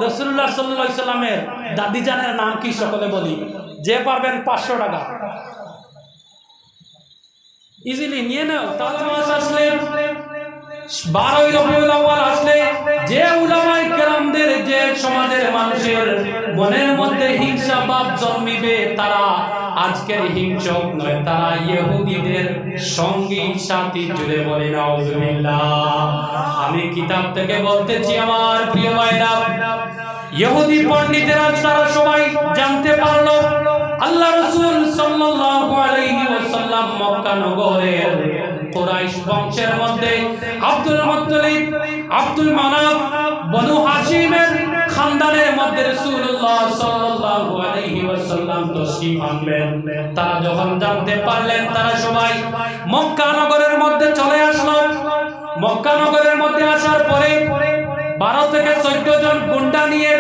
রাসূলুল্লাহ সাল্লাল্লাহু আলাইহি সাল্লামের দাদি জানের নাম কি সকলে বলি, যে পারবেন 500 টাকা ইজিলি নিয়ে নাও। তাহলে মাস আসলে 12ই রবিউল আউয়াল আসলে যে উলামায়ে কেরামদের, যে সমাজের মানুষের মনের মধ্যে হিংসা ভাব জন্মিবে, তারা আজকের হিংসক নয়, তারা ইহুদিদের সঙ্গী সাথী। জুড়ে বলি নাউজুবিল্লাহ। আমি কিতাব থেকে বলতেছি আমার প্রিয় ভাইরা, ইহুদি পণ্ডিতেরা তারা সবাই জানতে পারলো আল্লাহ রাসূল সাল্লাল্লাহু আলাইহি ওয়াসাল্লাম মক্কা নগরের কুরাইশ বংশের মধ্যে আব্দুল মুত্তালিব, আব্দুল মানাফ, বনু হাশিমের খানদানের মধ্যে রাসূলুল্লাহ সাল্লাল্লাহু আলাইহি ওয়াসাল্লাম তাশরীফ আনবেন। তারা যখন জানতে পারলেন, তারা সবাই মক্কা নগরের মধ্যে চলে আসলো। মক্কা নগরের মধ্যে আসার পরে 12 থেকে 14 জন গুন্ডা নিয়ে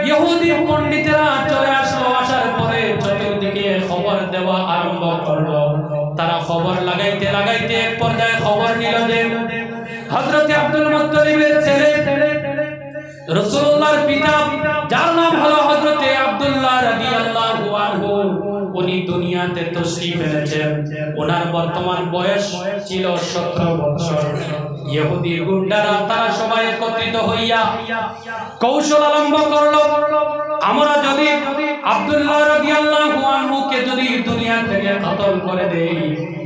ইহুদি পণ্ডিতেরা চলে আসলো। আসার পরে চতুর্দিকে খবর দেওয়া আরম্ভ করলো। তারা খবর লাগাইতে লাগাইতে এক পর্যায়ে খবর নিল যে হযরত আব্দুল মুত্তালিবের ছেলে রাসূলুল্লাহর পিতা, যার নাম হলো হযরত আব্দুল্লাহ রাদিয়াল্লাহু আনহু, উনি দুনিয়াতে তাশরীফ এনেছেন। ওনার বর্তমান বয়স ছিল 17 বছর। ইহুদি গুন্ডারা তারা সবাই একত্রিত হইয়া কৌশল আরম্ভ করলো, আমরা যদি আব্দুল্লাহ রাদিয়াল্লাহু আনহুকে যদি দুনিয়া থেকে কতল করে দেই,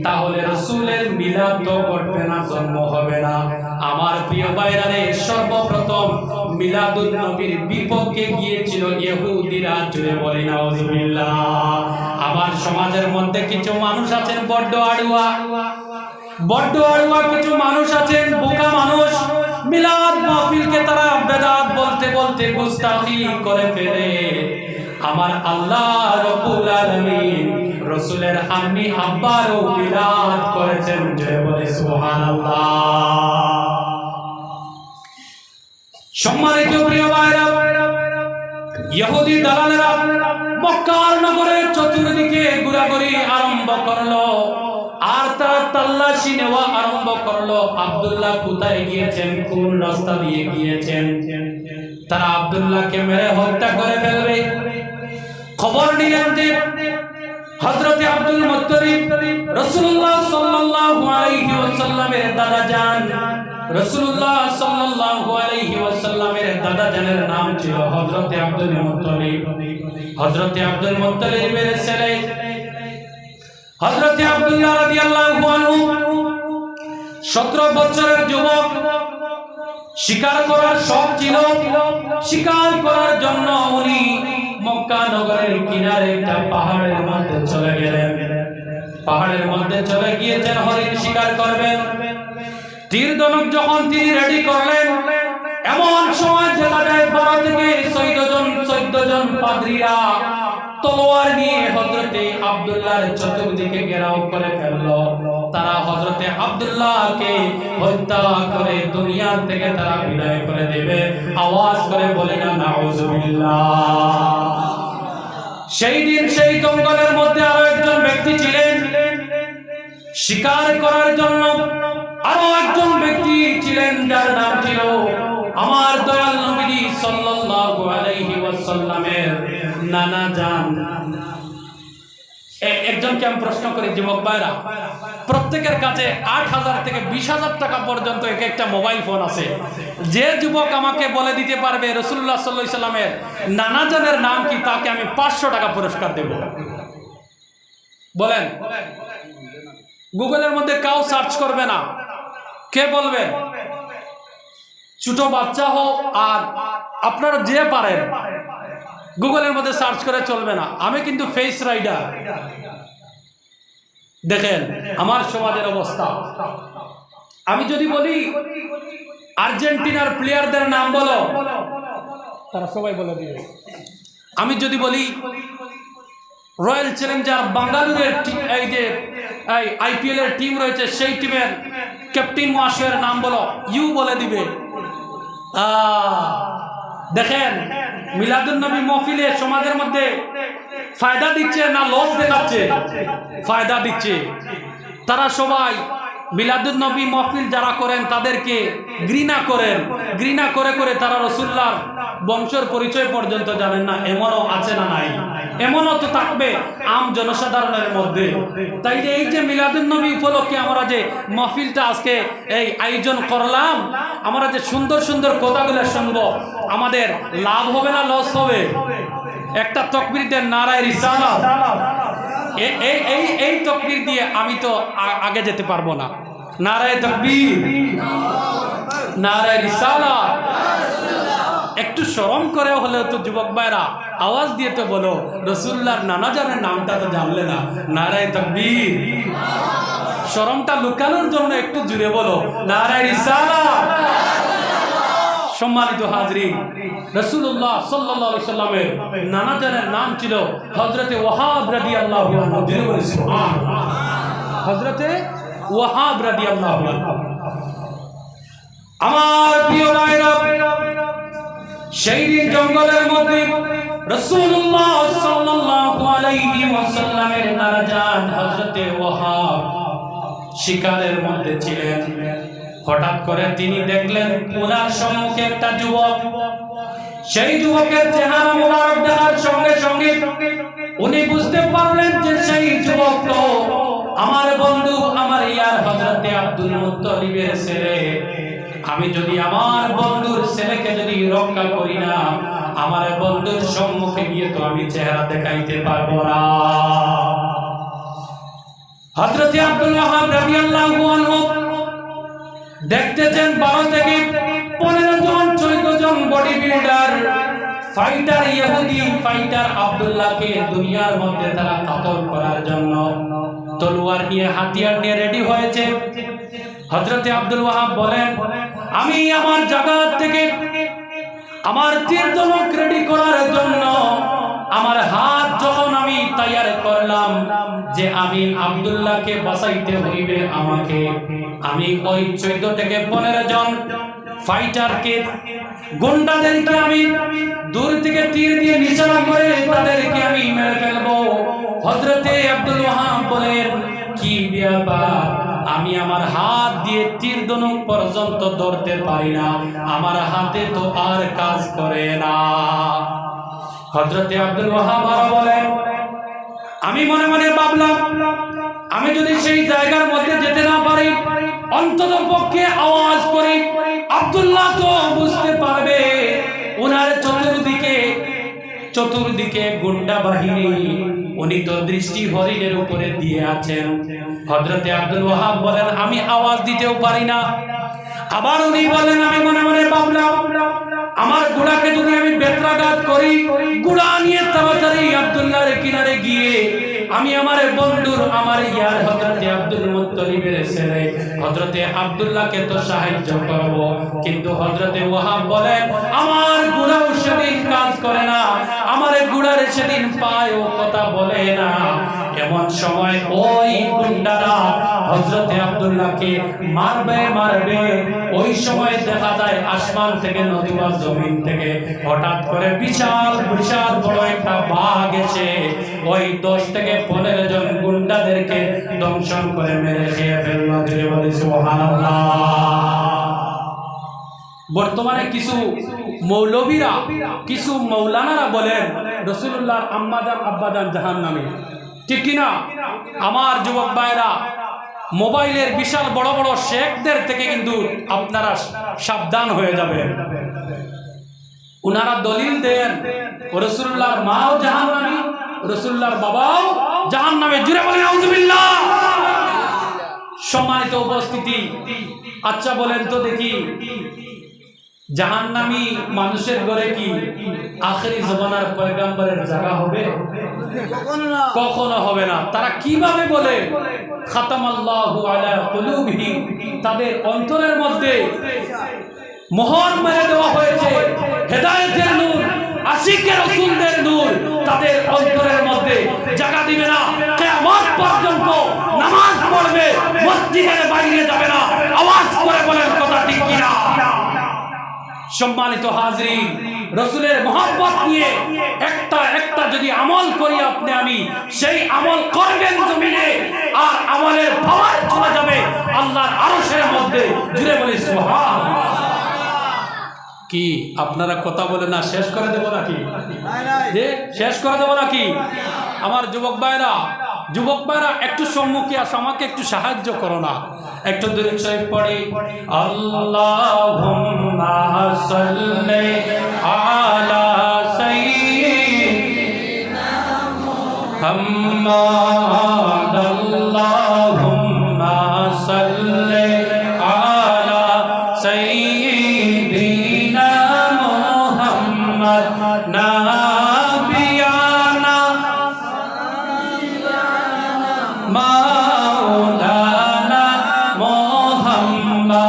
তাহলে রাসূলের মিলাদ তো ঘটবে না, জন্ম হবে না। আমার প্রিয় ভাইরা রে, সর্বপ্রথম মিলাদুন নবীর বিপক্ষে গিয়েছিল ইহুদিরা। জুড়ে বলি নাউজুবিল্লাহ। আমার সমাজের মধ্যে কিছু মানুষ আছেন বড্ড আড়ুয়া, বড্ড আড়ুয়া কিছু মানুষ আছেন, বোকা মানুষ। মিলাদ মাহফিলকে তারা বেদাত বলতে বলতে গুস্তাখি করে ফেলে। আমার আল্লাহ রাব্বুল আলামিন রাসূলের আম্মি আব্বারও মিলাদ করেছেন। জয় বলে সুবহানাল্লাহ। সম্মানিত প্রিয় ভাইরা, ইহুদি দালালেরা মক্কা নগরের চতুর্দিকে ঘোরাঘুরি আরম্ভ করলো, আর তারা তাল্লাশি নেওয়া আরম্ভ করলো। আব্দুল্লাহ কোথায় গিয়েছেন, কোন রাস্তা দিয়ে গিয়েছেন। তারা আব্দুল্লাহকে মেরে হত্যা করে ফেলবে। খবর নিলেন যে হযরত আব্দুল মুত্তালিব রাসূলুল্লাহ সাল্লাল্লাহু আলাইহি ওয়াসাল্লামের দাদা জান, রাসূলুল্লাহ সাল্লাল্লাহু আলাইহি ওয়াসাল্লামের দাদা জানের নাম ছিল হযরত আব্দুল মুত্তালিব। হযরত আব্দুল মুত্তালিবের ছেলে হযরত আব্দুল্লাহ রাদিয়াল্লাহু আনহু 17 বছরের যুবক। শিকার করার শখ ছিল, শিকার করার জন্য উনি মক্কা নগরের কিনারে একটা পাহাড়ের মধ্যে চলে গেলেন। পাহাড়ের মধ্যে চলে গিয়েছেন হরিণ শিকার করবেন। তীর ধনুক যখন তিনি রেডি করলেন, এমন সময় দেখা যায় 12 থেকে 14 জন পাদ্রীরা তলোয়ার নিয়ে হযরতে আব্দুল্লাহর চতুর্দিকে ঘেরাও করে ফেললো। তারা হযরতে আব্দুল্লাহকে হত্যা করে দুনিয়া থেকে তারা বিদায় করে দেবে। আওয়াজ করে বলে না নাউজুবিল্লাহ। সেই দিন সেই জঙ্গলের মধ্যে আরো একজন ব্যক্তি ছিলেন, শিকার করার জন্য আরো একজন ব্যক্তি ছিলেন, যার নাম ছিল আমার দয়াল নবী সাল্লাল্লাহু আলাইহি ওয়াসাল্লামের নানা জান। একজনকে আমি প্রশ্ন করি, যুবক ভাইরা, প্রত্যেকের কাছে 8,000 থেকে 20,000 টাকা পর্যন্ত এক একটা মোবাইল ফোন আছে। যে যুবক আমাকে বলে দিতে পারবে রাসূলুল্লাহ সাল্লাল্লাহু আলাইহি ওয়াসাল্লামের নানা জানের নাম কি, তাকে আমি 500 টাকা পুরস্কার দেব। বলেন, গুগলের মধ্যে কাউ সার্চ করবে না, কে বলবেন? ছোট বাচ্চা হোক আর আপনারা যে পারেন গুগলের মধ্যে সার্চ করে চলবে না। আমি কিন্তু ফেস রাইডার। দেখেন আমার সমাজের অবস্থা। আমি যদি বলি আর্জেন্টিনার প্লেয়ারদের নাম বলো, তারা সবাই বলে দিবে। আমি যদি বলি রয়্যাল চ্যালেঞ্জার বাঙ্গালোরের এই যে আইপিএল এর টিম রয়েছে, সেই টিমের ক্যাপ্টেন মহাশয়ের নাম বলো, ইউ বলে দিবে। দেখেন মিলাদুন নবী মাহফিলে সমাজের মধ্যে ফায়দা দিচ্ছে না লস দেখাচ্ছে? ফায়দা দিচ্ছে। তারা সবাই মিলাদুন নবী মাহফিল যারা করেন তাদেরকে ঘৃণা করেন, ঘৃণা করে করে তারা রাসূলুল্লাহর বংশের পরিচয় পর্যন্ত জানেন না, এমনও আছে না নাই? এমনও তো থাকবে আম জনসাধারণের মধ্যে। তাই যে এই যে মিলাদুন নবী উপলক্ষে আমরা যে মাহফিলটা আজকে এই আয়োজন করলাম, আমরা যে সুন্দর সুন্দর কথাগুলো শুনবো, আমাদের লাভ হবে না লস হবে? একটা তাকবীর দেন, নারায়ে রিসালাত। এই তাকবীর দিয়ে আমি তো আগে যেতে পারবো না। নারায়ে তাকবীর, নারায়ে রিসালাত। একটু শরম করে হলেও তো যুবক ভাইরা আওয়াজ দিয়ে তো বলো, রাসূলুল্লাহর নানা জানের নামটা তো জানলে না। নারায়ে তাকবীর। শরমটা লুকানোর জন্য একটু জুড়ে বলো, নারায়ে রিসালাত। সম্মানিত হাজরিন, রাসূলুল্লাহ সাল্লাল্লাহু আলাইহি সাল্লামের নানা জানের নাম ছিল হযরতে ওয়াহাব রাদিয়াল্লাহু আনহু। সুবহানাল্লাহ। হযরতে ওয়াহাব রাদিয়াল্লাহু আনহু। আমার প্রিয় ভাইরা, সেই দিন জঙ্গলের মধ্যে রাসূলুল্লাহ সাল্লাল্লাহু আলাইহি ওয়াসাল্লামের নানা জান হযরতে ওয়াহাব শিকারের মধ্যে ছিলেন। হঠাৎ করে তিনি দেখলেন ওনার সম্মুখে একটা যুবক। সেই যুবকের চেহারা মোবারক দেখার সঙ্গে সঙ্গে উনি বুঝতে পারলেন যে সেই যুবক তো আমার বন্ধু, আমার ইয়ার হযরতে আব্দুল মুত্তালিবের ছেলে। আমি যদি আমার বন্ধুর ছেলেকে যদি রক্ষা করি না, আমার বন্ধুর সম্মুখে গিয়ে তো আমি চেহারা দেখাইতে পারবো না। হযরতে আব্দুল ওয়াহাব রাদিয়াল্লাহু আনহু দেখতেছেন 12 থেকে 15 জন 14 জন বডি বিল্ডার ফাইটার, ইহুদি ফাইটার আব্দুল্লাহকে দুনিয়ার মধ্যে তারা কাতল করার জন্য তলোয়ার নিয়ে, হাতিয়ার নিয়ে রেডি হয়েছে। হযরতে আব্দুল ওয়াহাব বলেন, আমি আমার জায়গা থেকে আমার তীরধনুক রেডি করার জন্য আমার হাত যখন আমি তৈয়ার করলাম যে আমি আব্দুল্লাহকে বাঁচাইতে হইবে আমাকে, আমি ওই 14 থেকে 15 জন ফাইটারকে, গুন্ডাদেরকে আমি দূর থেকে তীর দিয়ে নিশানা করে তাদেরকে আমি মেরে ফেলবো। হযরতে আব্দুল ওয়াহাব বলেন, কি ব্যাপার, আমি আমার হাত দিয়ে তীরধনুক পর্যন্ত ধরতে পারি না, আমার হাতে তো আর কাজ করে না। হযরতে আব্দুল ওয়াহাব বলেন, আমি মনে মনে ভাবলাম, আমি যদি সেই জায়গার মধ্যে যেতে না পারি, অন্তত পক্ষে আওয়াজ করি, আব্দুল্লাহ তো বুঝতে পারবে। ওনার চতুর্দিকে গুন্ডা বাহিনী, উনি তো দৃষ্টি হরিণের উপরে দিয়ে আছেন। হযরতে আব্দুল ওয়াহাব বলেন, আমি আওয়াজ দিতেও পারি না। আবার উনি বলেন, আমি মনে মনে ভাবলাম, আমার ঘোড়াকে যদি আমি বেত্রাঘাত করি, ঘোড়া নিয়ে তাড়াতাড়ি আব্দুল্লাহর কিনারে গিয়ে আমি আমার বন্ধুর, আমার ইয়ার হযরতে আব্দুল মুত্তালিবের ছেলে হযরতে আব্দুল্লাহকে তো সাহায্য করব। কিন্তু হযরতে ওয়াহাব বলেন, আমার ঘোড়াও সেদিন কাজ করে না, আমার ঘোড়ার সেদিন পায়ও কথা বলে না। এমন সময় ওই গুন্ডারা হযরতে আব্দুল্লাহকে মারবে। ওই সময় দেখা যায় আসমান থেকে নতুবা জমিন থেকে হঠাৎ করে বিশাল বড় একটা বাঘ এসে ওই 10 থেকে 15 জন গুন্ডাদেরকে দংশন করে মেরে খেয়ে ফেলল। সুবহানাল্লাহ। বর্তমানে কিছু মৌলবীরা, কিছু মৌলানারা বলেন রাসূলুল্লাহর আম্মাজান আব্বাজান জাহান্নামী। ঠিক কিনা? আমার যুবক ভাইরা, মোবাইলের বিশাল বড় বড় শেখদের থেকে কিন্তু আপনারা সাবধান হয়ে যাবেন। উনারা দলিল দেন রাসূলুল্লাহর মাও জাহান্নামী, রাসূলুল্লাহর বাবাও জাহান্নামে। জুড়ে বলেন আউযুবিল্লাহ। সম্মানিত উপস্থিতি, আচ্ছা বলেন তো দেখি, জাহান্নামী মানুষের ঘরে কি আখেরি জমানার পয়গম্বরের জায়গা হবে? কখনো হবে না। তারা কিভাবে বলে খাতামাল্লাহু আলা কুলুবিহিম, তাদের অন্তরের মধ্যে মোহর মেরে দেওয়া হয়েছে হেদায়েতের নূর, আশিকে রাসূলদের নূর তাদের অন্তরের মধ্যে জায়গা দিবে না। কিয়ামত পর্যন্ত নামাজ পড়বে, মসজিদের বাইরে যাবে না। আওয়াজ করে বলেন কথা ঠিক কিনা? সম্মানিত হাজরিন, রাসূলের মহব্বত নিয়ে একটা যদি আমল করি আমি, সেই আমল করবেন জমিনে, আর আমলের পাওয়ার চলে যাবে আল্লাহর আরশের মধ্যে। জুড়ে বলি সুবহানাল্লাহ। কি আপনারা কথা বলে না, শেষ করে দেব নাকি? যে শেষ করে দেব নাকি? আমার যুবক ভাইরা একটু সম্মুখে আসো, আমাকে একটু সাহায্য করো না, একটু দূরে শরীফ পড়ে আল্লাহুম্মা সাল্লি আলা সাইয়্যিদিনা মুহাম্মাদ আল্লাহুম্মা সাল্লি আলা সাইয়্যিদিনা মুহাম্মাদ নাবিয়ানা মাওলানা মুহাম্মাদ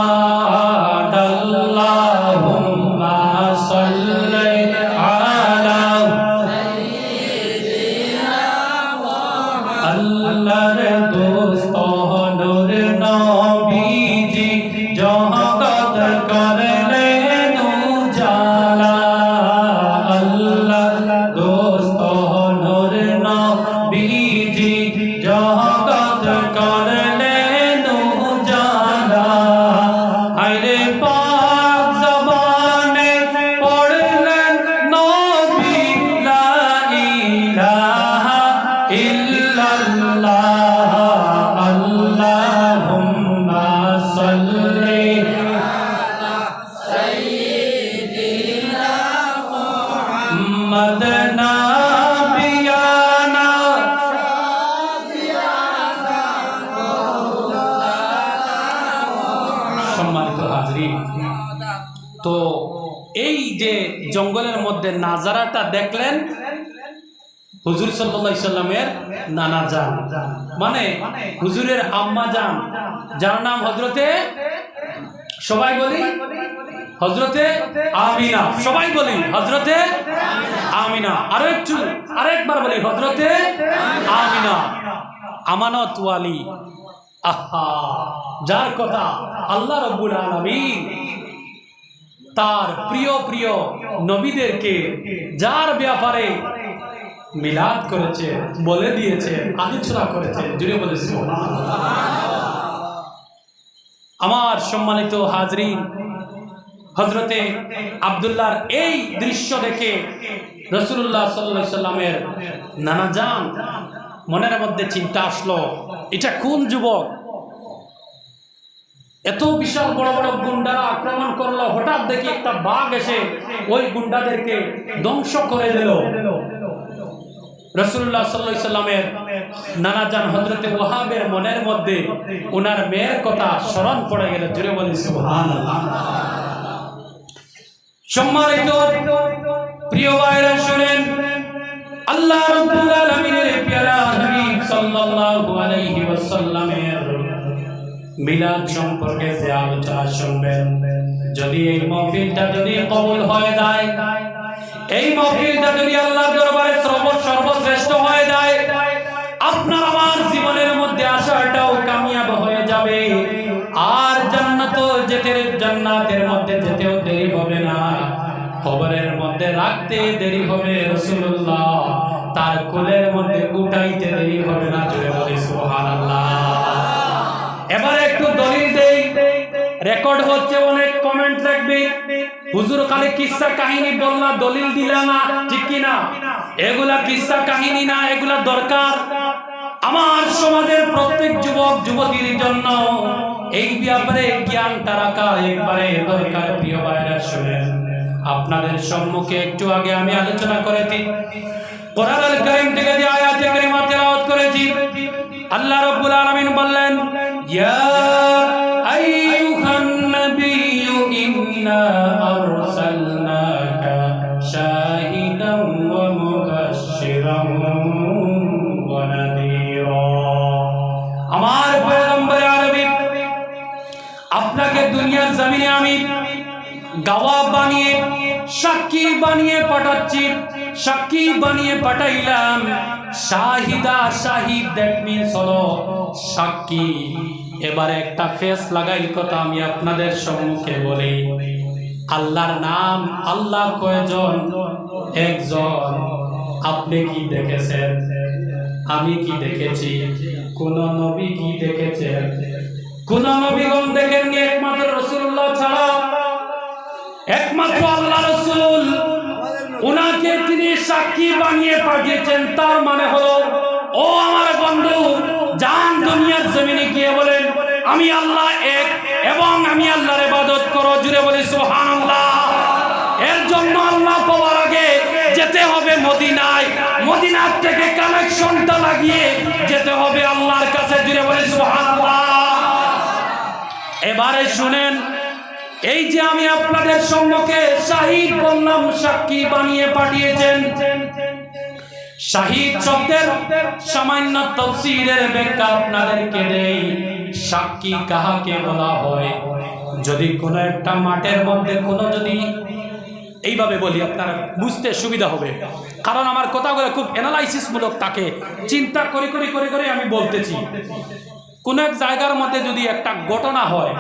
আল্লাহুম্মা সাল্লি আলা সাইয়্যিদিনা মুহাম্মাদ আল্লাহর দোস্ত নূর নবীজি জগত করলেন উজালা আল্লাহর দোস্ত নূর নবীজি জগত করলেন উজালা আরে পাক জবানে পড়লেন নবী লা ইলাহা ইল্লাল্লাহ আল্লাহুম্মা সাল্লি আলা সাইয়্যিদিনা মুহাম্মাদ নাবিয়ানা সম্মানিত হাজরিন, তো এই যে জঙ্গলের মধ্যে নাজারাটা দেখলেন হুজুর সাল্লাল্লাহু আলাইহি সাল্লামের নানা জান, মানে হুজুরের আম্মা জান, যার নাম হযরতে, সবাই বলি হযরতে আমিনা, সবাই বলি হযরতে আমিনা, আরেকবার বলি হযরতে আমিনা, আমানত ওয়ালি। আহা, যার কথা আল্লাহ রাব্বুল আলামিন তার প্রিয় প্রিয় নবীদেরকে যার ব্যাপারে মিলাদ করেছে, বলে দিয়েছে, আলোচনা করেছে, জুড়ে বলেছে সুবহানাল্লাহ। আমার সম্মানিত হাজরিন, হযরতে আব্দুল্লাহর এই দৃশ্য দেখে রাসূলুল্লাহ সাল্লাল্লাহু আলাইহি সাল্লামের নানা জান মনের মধ্যে চিন্তা আসলো, এটা কোন যুবক? এত বিশাল বড় বড় গুন্ডারা আক্রমণ করলো, হঠাৎ দেখি একটা বাঘ এসে ওই গুন্ডাদেরকে ধ্বংস করে দিল। রাসূলুল্লাহ সাল্লাল্লাহু আলাইহি সাল্লামের নানা জান হযরতে ওয়াহাবের মনের মধ্যে ওনার মেয়ের কথা স্মরণ পড়ে গেল, জুড়ে বলি সুবহানাল্লাহ। সম্মানিত প্রিয় ভাইরা শুনেন, আল্লাহ রাব্বুল আলামিনের প্যারা হাবিব সাল্লাল্লাহু আলাইহি ওয়াসাল্লামের মিলাদ সম্পর্কে যে আলোচনা শুনবেন, যদি এই মাহফিলটা যদি কবুল হয়ে যায়, এই মাহফিলটা যদি আল্লাহর দরবারে সর্বশ্রেষ্ঠ হয়ে যায়, আপনার আমার জীবনের মধ্যে আশাটাও কামিয়াব হয়ে যাবে, আর জান্নাতের মধ্যে যেতেও দেরি হবে না, কবরের মধ্যে রাখতে দেরি হবে, রাসূলুল্লাহ তার কোলের মধ্যে উঠাইতে দেরি হবে না, জোরে বলি সুবহানাল্লাহ। এবারে একটু দলিল দেই, রেকর্ড হচ্ছে, অনেক কমেন্ট থাকবে, হুজুর খালি কিসসা কাহিনী বললা, দলিল দিলা না, ঠিক কি না? এগুলা কিসসা কাহিনী না, এগুলা দরকার আমার সমাজের প্রত্যেক যুবক যুবতীর জন্য। এই ব্যাপারে জ্ঞানটা রাখা একবারে দরকার। প্রিয় ভাইরা শুনেন, আপনাদের সম্মুখে একটু আগে আমি আলোচনা করেছি, কোরআনুল কারীম থেকে যে আয়াতে কারিমা তেলাওয়াত করেছি, আল্লাহ রাব্বুল আলামিন বললেন, ইয়া আইয়ুহান নাবিয়্যু ইন্না আরসালনাকা শাহিদান ওয়া মুবাশশিরান ওয়া নাযীরা। আমার পয়গম্বর আরবি, আপনাকে দুনিয়ার জমিনে আমি গওয়াহ বানিয়ে, সাক্ষী বানিয়ে পাঠাচ্ছি, সাক্ষী বানিয়ে পাঠাইলাম। শাহিদা, শাহিদ দ্যাট মিন্স হলো সাক্ষী। এবারে একটা ফেস লাগাই কথা আমি আপনাদের সম্মুখে বলি, আল্লাহর নাম, আল্লাহ কয়জন? একজন। আপনি কি দেখেছেন? আমি কি দেখেছি? কোন নবী কি দেখেছেন? কোন নবীগণ দেখেননি একমাত্র রাসূলুল্লাহ ছাড়া। একমাত্র আল্লাহ রাসূল উনাকে তিনি সাক্ষী বানিয়ে পাঠিয়েছেন। তার মানে হলো, ও আমার বন্ধু, জান দুনিয়ার জমিনে গিয়ে বলেন আমি আল্লাহ এক এবং আমি আল্লাহর ইবাদত করো। জুড়ে বলি সুবহানাল্লাহ। এর জন্য আল্লাহ পাওয়ার আগে যেতে হবে মদিনায়, মদিনার থেকে কানেকশনটা লাগিয়ে যেতে হবে আল্লাহর কাছে। জুড়ে বলি সুবহানাল্লাহ। এবারে শুনেন, এই যে আমি আপনাদের সম্মুখে শাহিদ বললাম, সাক্ষী বানিয়ে পাঠিয়েছেন। শাহিদ শব্দের সামান্য তাফসীরের ব্যাখ্যা আপনাদেরকে দেই। সাক্ষী কাহাকে বলা হয়? যদি কোনো একটা মাঠের মধ্যে কোনো, যদি এইভাবে বলি আপনারা বুঝতে সুবিধা হবে, কারণ আমার কথাগুলো খুব অ্যানালাইসিস মূলক থাকে, চিন্তা করে করে করে করে আমি বলতেছি। কোন এক জায়গার মধ্যে যদি একটা ঘটনা হয়,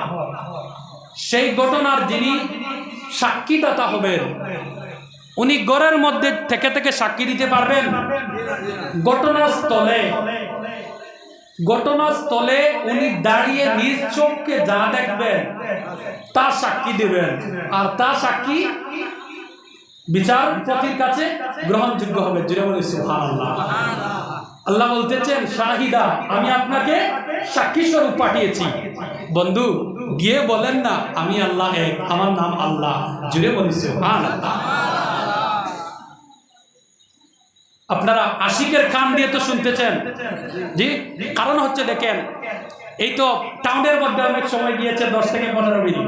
সেই ঘটনার যিনি সাক্ষীদাতা হবেন উনি ঘরের মধ্যে থেকে থেকে সাক্ষী দিতে পারবেন। ঘটনাস্থলে উনি দাঁড়িয়ে নিজ চোখকে যা দেখবেন তা সাক্ষী দিবেন, আর তা সাক্ষী বিচারপতির কাছে গ্রহণযোগ্য হবে। জুড়ে বলি সুবহানাল্লাহ। আল্লাহ বলতেছেন, শাহিদা, আমি আপনাকে সাক্ষী স্বরূপ পাঠিয়েছি। বন্ধু, গিয়ে বলেন না আমি আল্লাহ এক, আমার নাম আল্লাহ। জুড়ে বলি সুবহানাল্লাহ। আপনারা আশিকের কান দিয়ে তো শুনতেছেন, জি। কারণ হচ্ছে দেখেন, এই তো টাউনের মধ্যে অনেক সময় গিয়েছে 10 থেকে 15 মিনিট,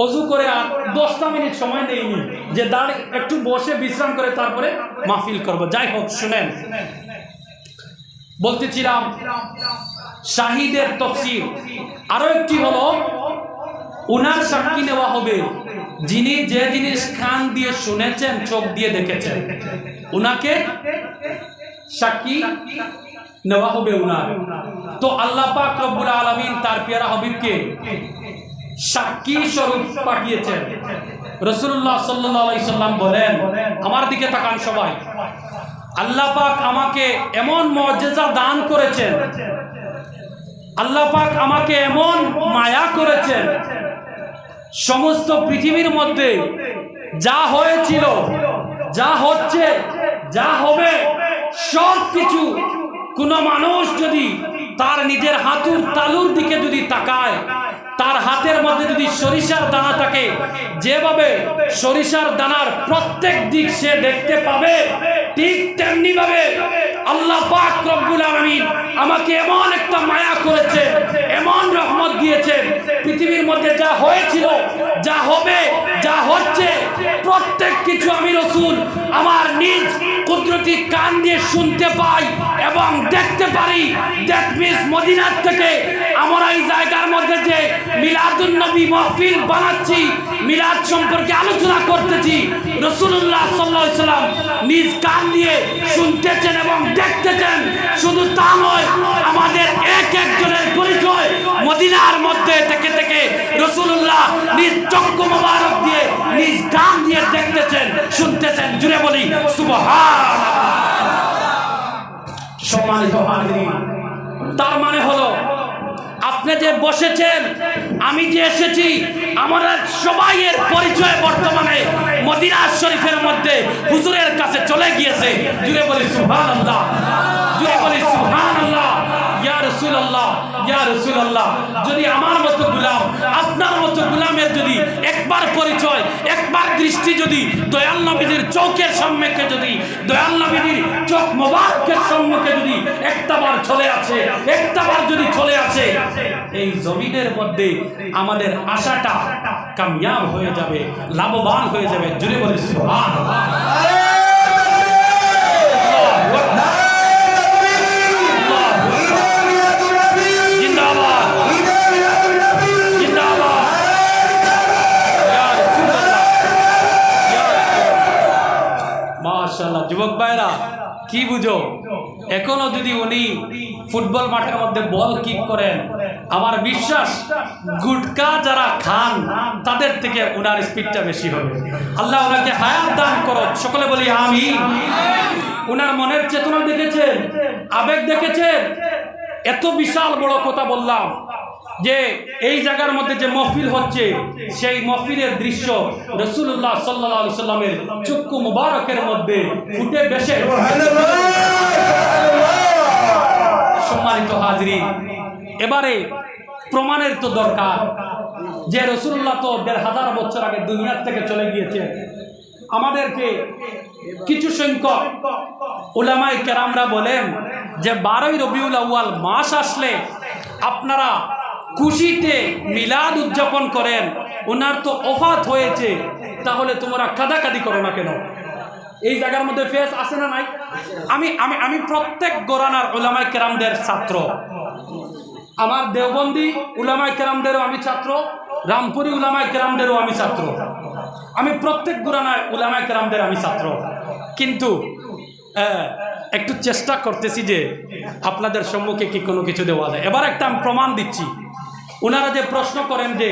অজু করে আর 10টা মিনিট সময় নেইনি যে দাঁড়িয়ে একটু বসে বিশ্রাম করে তারপরে মাহফিল করব। যাই হোক, শুনেন, বলতেছিলাম শাহিদের তাফসীর আরো একটি হলো, উনার সাক্ষী নেওয়া হবে যিনি যে জিনিস কান দিয়ে শুনেছেন, চোখ দিয়ে দেখেছেন, উনাকে সাক্ষী নেওয়া হবে উনার। তো আল্লাহ পাক রব্বুল আলামিন তার পেয়ারা হাবিবকে সাক্ষী স্বরূপ পাঠিয়েছেন। রাসূলুল্লাহ সাল্লাল্লাহু আলাইহি সাল্লাম বলেন, আমার দিকে তাকান সবাই, আল্লাহ পাক আমাকে এমন মুআজিজা দান করেছেন, আল্লাহ পাক আমাকে এমন মায়া করেছেন, সমস্ত পৃথিবীর মধ্যে যা হয়েছিল, যা হচ্ছে, যা হবে, সব কিছু কোন মানুষ যদি তার নিজের হাতুর তালুর দিকে যদি তাকায়, তার হাতের মধ্যে যদি সরিষার দানা থাকে, যেভাবে সরিষার দানার প্রত্যেক দিক সে দেখতে পাবে, ঠিক তেমনি ভাবে আল্লাহ পাক রব্বুল আলামিন আমাকে এমন একটা মায়া করেছে, এমন রহমত দিয়েছেন, পৃথিবীর মধ্যে যা হয়েছিল, যা হবে, যা হচ্ছে, প্রত্যেক কিছু আমি রাসূল আমার নিজ কুদরতি কান দিয়ে শুনতে পাই এবং দেখতে পারি। দ্যাট মিন্স মদিনার থেকে আমরা এই জায়গার মধ্যে যে মিলাদুন নবী মাহফিল বানাচ্ছি, মিলাদ সম্পর্কে আলোচনা করতেছি, রাসূলুল্লাহ সাল্লাল্লাহু আলাইহি সাল্লাম নিজ কান দিয়ে শুনতেছেন এবং দেখতেছেন। শুধু তা নয়, আমাদের এক একজনের পরিচয় মদিনার মধ্যে থেকে থেকে রাসূলুল্লাহ নিজ চক্ষু মোবারক দিয়ে, নিজ কান দিয়ে দেখতেছেন, শুনতেছেন। জুড়ে বলি সুবহানাল্লাহ। সম্মানিত হাজিরিন, তার মানে হলো আপনি যে বসেছেন, আমি যে এসেছি, আমরা সবাই এর পরিচয় বর্তমানে মদিনা শরীফের মধ্যে হুজুরের কাছে চলে গিয়েছে। জুড়ে বলি সুবহানাল্লাহ, জুড়ে বলি সুবহানাল্লাহ। ইয়া রাসূলুল্লাহ, ইয়া রাসূলুল্লাহ, যদি আমার মতো গোলাম, আপনার মতো গোলামের যদি একবার পরিচয়, একবার দৃষ্টি যদি দয়াল নবীজির চোখের সম্মুখে, যদি দয়াল নবীজির চোখ মোবারকের সম্মুখে যদি একটাবার চলে আসে, একটাবার যদি চলে আসে, এই জমিনের মধ্যে আমাদের আশাটা কামিয়াব হয়ে যাবে, লাভবান হয়ে যাবে। জুড়ে বলি সুবহানাল্লাহ। যুবক ভাইরা, কি বুঝো, এখনো যদি উনি ফুটবল মাঠের মধ্যে বল কিক করেন, আমার বিশ্বাস গুটকা যারা খান তাদের থেকে ওনার স্পিডটা বেশি হবে। আল্লাহ ওনাকে হায়াত দান করো, সকলে বলি আমিন। ওনার মনের চেতনা দেখেছেন, আবেগ দেখেছেন। এত বিশাল বড় কথা বললাম, যে এই জায়গার মধ্যে যে মহফিল হচ্ছে সেই মহফিলের দৃশ্য রাসূলুল্লাহ সাল্লাল্লাহু আলাইহি সাল্লামের চক্ষু মুবারকের মধ্যে ফুটে ভেসে। সম্মানিত হাজরিন, এবারে প্রমাণের তো দরকার যে রাসূলুল্লাহ তো ১৫০০ বছর আগে দুনিয়ার থেকে চলে গিয়েছেন। আমাদেরকে কিছু সংখ্যক উলামায়ে কেরামরা বলেন যে ১২ই রবিউল আউয়াল মাস আসলে আপনারা খুশিতে মিলাদ উদযাপন করেন, ওনার তো ওফাত হয়েছে, তাহলে তোমরা কাঁদাকাদি করো না কেন? এই জায়গার মধ্যে ফেস আছে না নাই? আমি আমি আমি প্রত্যেক গোরানার উলামায়ে কেরামদের ছাত্র, আমার দেওবন্দি উলামায়ে কেরামদেরও আমি ছাত্র, রামপুরি উলামায়ে কেরামদেরও আমি ছাত্র, আমি প্রত্যেক গোরানার উলামায়ে কেরামদের আমি ছাত্র। কিন্তু একটু চেষ্টা করতেছি যে আপনাদের সম্মুখে কি কোনো কিছু দেওয়া যায়। এবার একটা আমি প্রমাণ দিচ্ছি। ওনারা যে প্রশ্ন করেন যে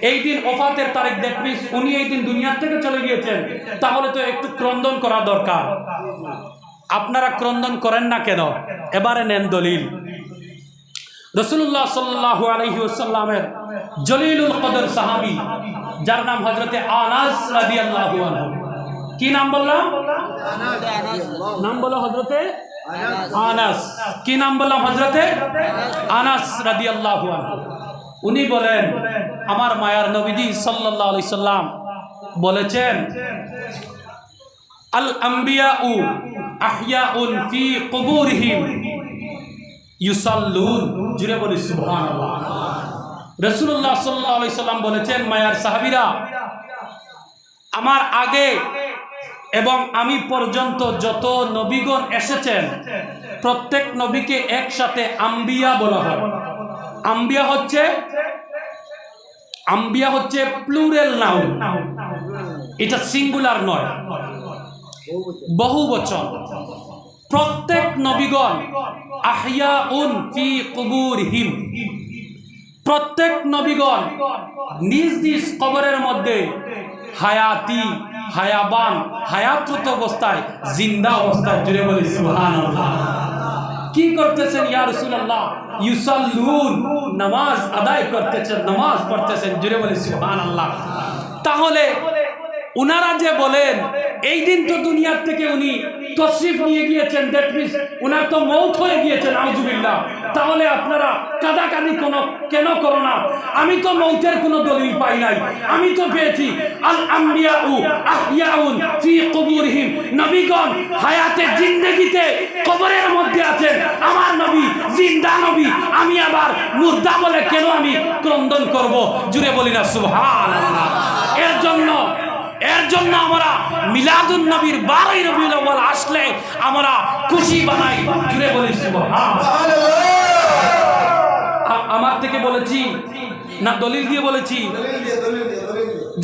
এই দিন ওফাতের তারিখ দেখবি, উনি এই দিন দুনিয়ার থেকে চলে গিয়েছেন, তাহলে তো একটু ক্রন্দন করা দরকার। আপনারা ক্রন্দন করেন না কেন? এবারে নেন দলিল। রাসূলুল্লাহ সাল্লাল্লাহু আলাইহি ওয়াসাল্লামের জলিলুল কদর সাহাবী, যার নাম হযরতে আনাস রাদিয়াল্লাহু আনহু। কি নাম বললাম? নাম বলো হযরতে আনাস। কি নাম বললাম? হযরতে আনাস রাদিয়াল্লাহু আনহু। উনি বলেন, আমার মায়ার নবীজি সাল্লাল্লাহু আলাইহি সাল্লাম বলেছেন, আল আম্বিয়াউ আহইয়াউন ফি কুবুরিহিম ইউসাল্লুন। জুড়ে বলি সুবহানাল্লাহ। রাসূলুল্লাহ সাল্লাল্লাহু আলাইহি সাল্লাম বলেছেন, মায়ার সাহাবীরা, আমার আগে এবং আমি পর্যন্ত যত নবীগণ এসেছেন প্রত্যেক নবীকে একসাথে আম্বিয়া বলা হয়। আম্বিয়া হচ্ছে প্লুরাল নাউন, এটা সিঙ্গুলার নয়, বহু বচন। প্রত্যেক নবীগণ আহইয়াউন ফি কুবুরহিম, প্রত্যেক নবীগণ নিজ নিজ কবরের মধ্যে হায়াতি, হায়াবান, হায়াতরত অবস্থায়, জিন্দা অবস্থায়। জুড়ে বলি সুবহানাল্লাহ। কি করতেছেন ইয়া রাসূলুল্লাহ? ইউসাল্লুন, নামাজ আদায় করতেছেন, নামাজ পড়তেছেন। জুড়ে বলি সুবহানাল্লাহ। তাহলে উনারা যে বলেন এই দিন তো দুনিয়ার থেকে উনি তশরিফ নিয়ে গিয়েছেন, দ্যাট মিন্স উনার তো মৌত হয়ে গিয়েছেন, আউযুবিল্লাহ। তাহলে আপনারা কাদাকাদি কেন করো না? আমি তো মৌতের কোনো দলিল পাই নাই, আমি তো পেয়েছি আল আম্বিয়াউ আহইয়াউন ফি কুবুরিহিম, নবীগণ হায়াতে জিন্দেগিতে কবরের মধ্যে আছেন। আমার নবী জিন্দা নবী, আমি আবার মুর্দা বলে কেন আমি ক্রন্দন করব? জুড়ে বলি না সুবহানাল্লাহ। এর জন্য আমরা মিলাদুন নবীর 12ই রবিউল আউয়াল আসলে আমরা খুশি বানাই। জুড়ে বলি সুবহানাল্লাহ। আমার থেকে বলেছি না দলিল দিয়ে বলেছি?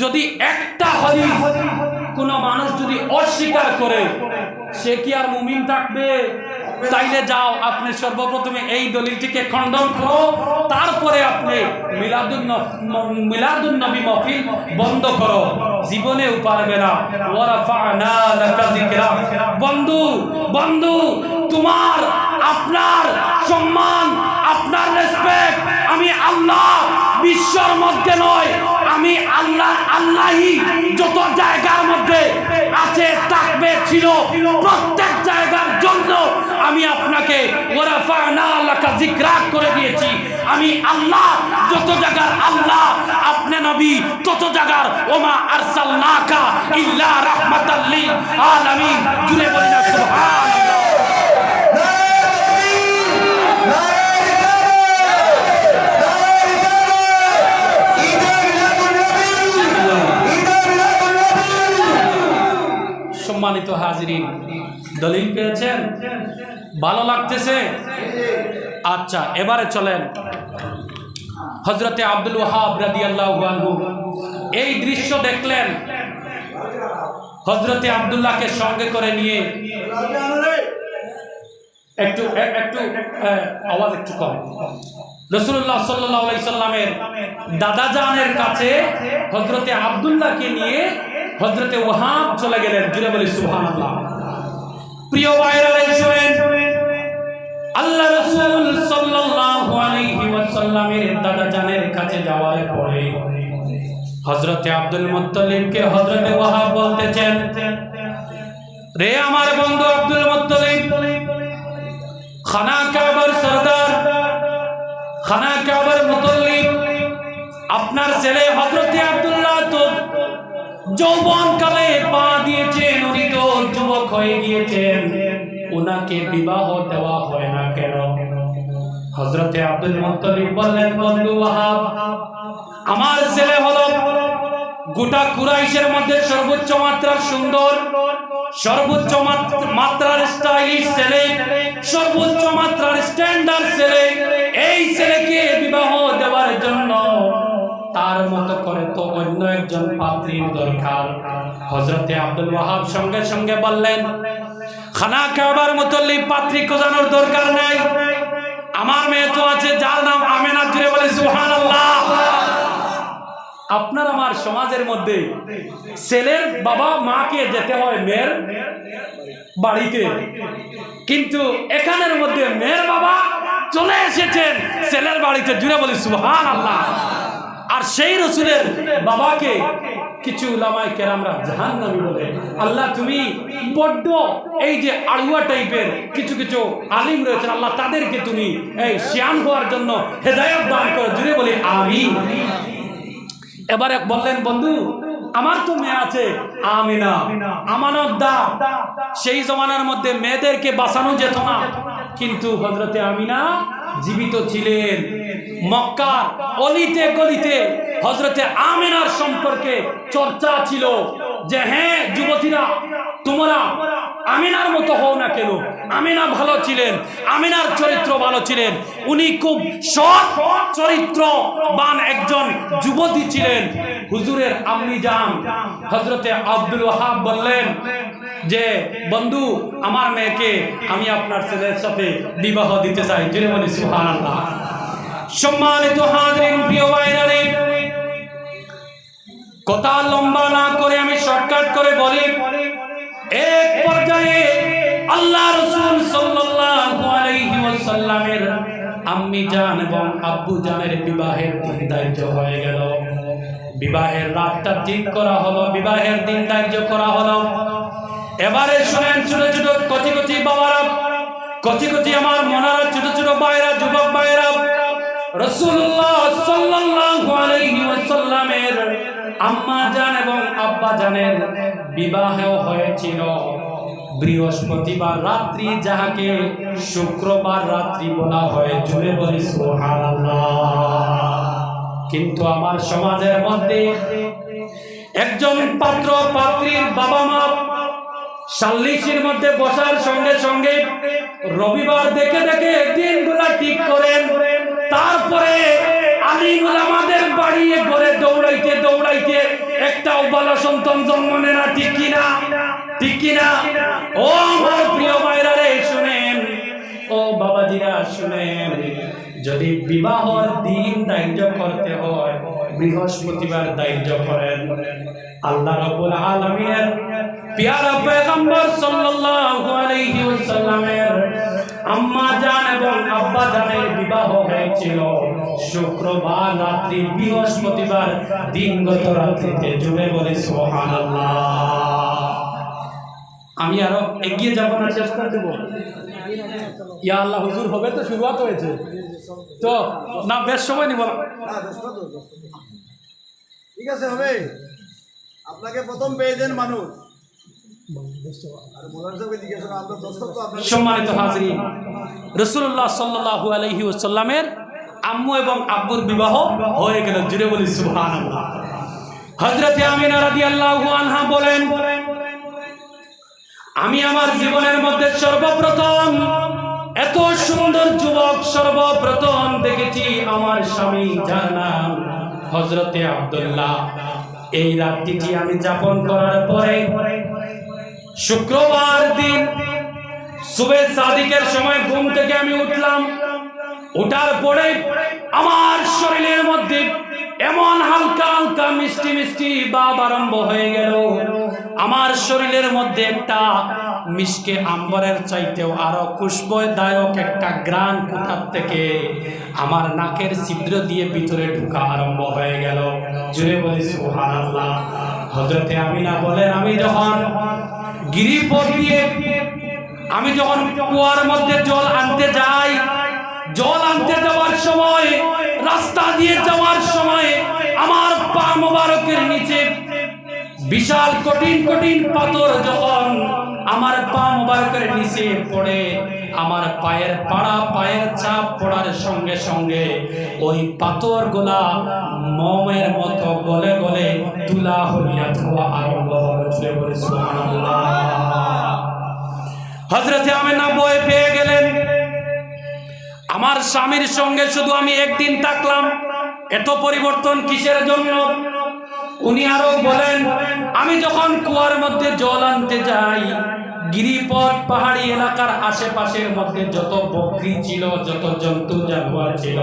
যদি একটা হাদিস কোনো মানুষ যদি অস্বীকার করে, সে কি আর মুমিন থাকবে? তাইলে যাও, আপনি সর্বপ্রথমে এই দলিলটিকে খণ্ডন করো, তারপরে আপনি মিলাদুন নবী মাহফিল বন্ধ করো। জীবনেও পারবে না। ওয়ারাফা'না লাকা যিকরা। বন্ধু, তোমার আপনার সম্মান, আপনার রেসপেক্ট আমি আল্লাহ, বিশ্বর মধ্যে নয়, আমি আল্লাহই যত জায়গার মধ্যে আছে থাকবে ছিল, প্রত্যেক জায়গার জন্য আমি আপনাকে ওয়ারাফা'না লাকা যিকরা করে দিয়েছি। আমি আল্লাহ, যত জায়গার আল্লাহ, আপনি নবী তত জায়গার ওমা আরসালনাকা ইল্লা রাহমাতাল লিল আলামিন। জুড়ে বলি না সুবহানাল্লাহ। সম্মানিত হাজিরিন, দলিল পেয়েছেন? ভালো লাগতেছে? আচ্ছা, এবারে চলেন হযরতে আব্দুল ওয়াহাব রাদিয়াল্লাহু আনহু এই দৃশ্য দেখলেন। হযরতে আব্দুল্লাহকে সঙ্গে করে নিয়ে, একটু আওয়াজ একটু কম। রাসূলুল্লাহ সাল্লাল্লাহু আলাইহি সাল্লামের দাদা জানের কাছে হযরতে আব্দুল্লাহকে নিয়ে হযরতে ওয়াহাব চলে গেলেন। জুড়ে বলি সুবহানাল্লাহ। প্রিয় ভাইরা, শুনেন, আল্লাহ রাসূল সাল্লাল্লাহু আলাইহি ওয়াসাল্লাম সাল্লামের দাদা জানের কাছে যাওয়ার পরে হযরতে আব্দুল মুত্তালিবকে হযরতে ওয়াহাব বলতেছেন, রে আমার বন্ধু আব্দুল মুত্তালিব, খানা কাবার সরদার, খানা কাবার মুত্তালিব, আপনার ছেলে হযরতে আব্দুল্লাহ তো যৌবন কালে পা দিয়েছেন, উনি তো যুবক হয়ে গিয়েছেন, উনাকে বিবাহ দেওয়া হয় না কেন? হযরতে আব্দুল মুত্তালিব বললেন, বন্ধু ওয়াহাব, আমার ছেলে হলো গোটা কুরাইশের মধ্যে সর্বোচ্চ মাত্রার সুন্দর, সর্বোচ্চ মাত্রার স্টাইলিশ ছেলে, সর্বোচ্চ মাত্রার স্ট্যান্ডার্ড ছেলে। এই ছেলেকে বিবাহ দেওয়ার জন্য তার মতো করে তো অন্য একজন পাত্রীর দরকার। হযরতে আব্দুল ওয়াহাব সঙ্গে সঙ্গে বললেন, খানা কাবার মুত্তালিব পাত্রী খোঁজানোর দরকার নাই, আমার মেয়ে তো আছে যার নাম আমেনা। জুড়ে বলে সুবহানাল্লাহ। আপনার আমার সমাজের মধ্যে ছেলের বাবা মাকে যেতে হয় মেয়ের বাড়িতে, কিন্তু এখানের মধ্যে মেয়ের বাবা চলে এসেছেন ছেলের বাড়িতে। জুড়ে বলি সুবহানাল্লাহ। আর সেই রাসূলের বাবাকে কিছু উলামায়ে কেরামরা জাহান্নামী বলে। আল্লাহ তুমি বড্ড এই যে আড়ুয়া টাইপের কিছু কিছু আলিম রয়েছেন, আল্লাহ তাদেরকে তুমি এই শিয়ান হওয়ার জন্য হেদায়েত দান করো। জুড়ে বলি আমিন। এবারে বললেন, বন্ধু আমার তো মেয়ে আছে আমিনা, আমানত দাও। সেই জমানার মধ্যে মেয়েদেরকে বাঁচানো যেত না, কিন্তু হযরতে আমিনা জীবিত ছিলেন। মক্কার অলিতে গলিতে হযরতে আমিনার সম্পর্কে চর্চা ছিল যে হ্যাঁ যুবতীরা তোমরা আমিনার মতো হও না কেন। আমিনা ভালো ছিলেন, আমিনার চরিত্র ভালো ছিলেন, উনি খুব সৎ চরিত্রবান একজন যুবতী ছিলেন। হুজুরের আম্মি জান হযরতে আব্দুল ওয়াহাব বললেন যে বন্ধু আমার মেয়েকে আমি আপনার ছেলের সাথে বিবাহ দিতে চাই। জুড়ে বলি সুবহানাল্লাহ। সম্মানিত হাজিরিন, প্রিয় ভাইরা, কথা লম্বা না করে আমি শর্টকাট করে বলি, এক পর্যায়ে আল্লাহ রাসূল সাল্লাল্লাহু আলাইহি ওয়াসাল্লামের আম্মি জান এবং আব্বু জানের বিবাহের দিন ধার্য হয়ে গেল। বিবাহের রাতটা ঠিক করা হলো, বিবাহের দিন ধার্য করা হলো। এবারে শুনেন ছোট ছোট কচি কচি বাবারা, কচি কচি আমার মনারা, ছোট ছোট ভাইরা, যুবক ভাইরা, রাসূলুল্লাহ সাল্লাল্লাহু আলাইহি ওয়াসাল্লামের আম্মা জান এবং আব্বা জানের বিবাহ হয়েছিল বৃহস্পতিবার রাত্রি, যাহাকে শুক্রবার রাত্রি বলা হয়। জুড়ে বলি সুবহানাল্লাহ। কিন্তু আমার সমাজের মধ্যে একজন পাত্র পাত্রীর বাবা মা সাল্লিশির মধ্যে বসার সঙ্গে সঙ্গে রবিবার দেখে দেখে দিনগুলা ঠিক করেন, তারপরে আলিম উলামাদের বাড়ি ঘরে দৌড়াইতে দৌড়াইতে একটাও ভালো সন্তান জন্ম নেয় না। ঠিক কিনা? ঠিক কিনা? ও আমার প্রিয় ভাইরা রে শুনেন, ও বাবাজিরা শুনেন, যদি বিবাহর দিন ধার্য করতে হয় বৃহস্পতিবার ধার্য করেন। আল্লাহ রাব্বুল আলামিনের প্যারা পয়গম্বর সাল্লাল্লাহু আলাইহি ওয়াসাল্লামের আম্মা জান এবং আব্বা জানের বিবাহ হয়েছিল শুক্রবার রাত্রি, বৃহস্পতিবার দিনগত রাত্রিতে। জুড়ে বলে সুবহানাল্লাহ। আমি আরো এগিয়ে যাব না, চেষ্টা দেব। ইয়া আল্লাহ, হুজুর হবে তো, শুরুয়াত হয়েছে তো না, বেশ সময় নিব না। ঠিক আছে, হবে। আপনাকে প্রথম পেয়ে দেন মানুষ। সম্মানিত হাজিরিন, রাসূলুল্লাহ সাল্লাল্লাহু আলাইহি ওয়াসাল্লামের আম্মু এবং আব্বুর বিবাহ হয়ে গেল। জুড়ে বলি সুবহানাল্লাহ। হযরতে আমিনা রাদিয়াল্লাহু আনহা বলেন, আমি আমার জীবনের মধ্যে সর্বপ্রথম এত সুন্দর যুবক সর্বপ্রথম দেখেছি আমার স্বামী, যার নাম হযরতে আব্দুল্লাহ। এই রাতটি আমি যাপন করার পরে শুক্রবার দিন সুবে সাদিকের সময় ঘুম থেকে আমি উঠলাম। ওঠার পরে আমার শরীরের মধ্যে এমন হালকা হালকা মিষ্টি মিষ্টি ভাব আরম্ভ হয়ে গেল। আমার শরীরের মধ্যে একটা মিষ্টি আম্বরের চাইতেও আরো খুশবুদায়ক একটা গ্রান কোথার থেকে আমার নাকের ছিদ্র দিয়ে ভিতরে ঢোকা আরম্ভ হয়ে গেল। জুড়ে বলি সুবহানাল্লাহ। হযরতে আমিনা বলেন, আমি যখন গিরিপথ দিয়ে আমি যখন কুয়ার মধ্যে জল আনতে যাই, জল আনতে যাওয়ার সময়, রাস্তা দিয়ে যাওয়ার সময় আমার পা মোবারকের নিচে বিশাল কঠিন কঠিন পাথর যখন আমার পা মোবারকের নিচে পড়ে, আমার পায়ের পাড়া, পায়ের চাপ পড়ার সঙ্গে সঙ্গে ওই পাথরগুলা মোমের মতো গলে গলে তুলা হইয়া যাওয়া আরম্ভ হয়েছে। বলে সুবহানাল্লাহ। হযরতে আমিনা ভয় পেয়ে গেলেন। আমার স্বামীর সঙ্গে শুধু আমি একদিন থাকলাম, এত পরিবর্তন কিসের জন্য? উনি আরো বলেন, আমি যখন কুয়ার মধ্যে জল আনতে যাই, গিরিপথ পাহাড়ি এলাকার আশেপাশের মধ্যে যত বকরি ছিল, যত জন্তু জানোয়ার ছিল,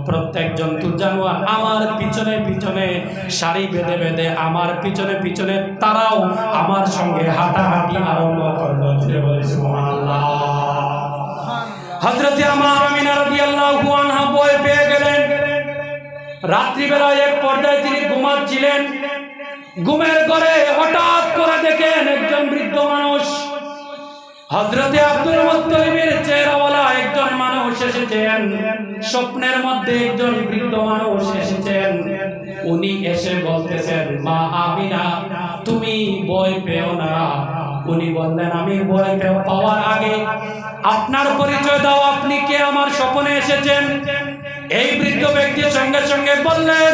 প্রত্যেক জন্তু জানোয়ার আমার পিছনে পিছনে সারি বেঁধে বেঁধে আমার পিছনে পিছনে তারাও আমার সঙ্গে হাঁটাহাঁটি আরম্ভ করলো। সুবহানাল্লাহ। হযরতে আমিনা রাদিয়াল্লাহু আনহা ভয় পেয়ে গেলেন। রাত্রিবেলায় এক পর্যায়ে তিনি ঘুমাচ্ছিলেন। ঘুমের ঘরে হঠাৎ করে দেখেন একজন বৃদ্ধ মানুষ, হযরতে আব্দুল মুত্তালিবের চেহারাওয়ালা একজন মানুষ এসেছেন। স্বপ্নের মধ্যে একজন বৃদ্ধ মানুষ এসেছেন। উনি এসে বলতেছেন, মা আমিনা, তুমি ভয় পেও না। উনি বললেন, আমি ভয় পাওয়ার আগে আপনার পরিচয় দাও, আপনি কে, আমার স্বপ্নে এসেছেন? এই বৃদ্ধ ব্যক্তি সঙ্গে সঙ্গে বললেন,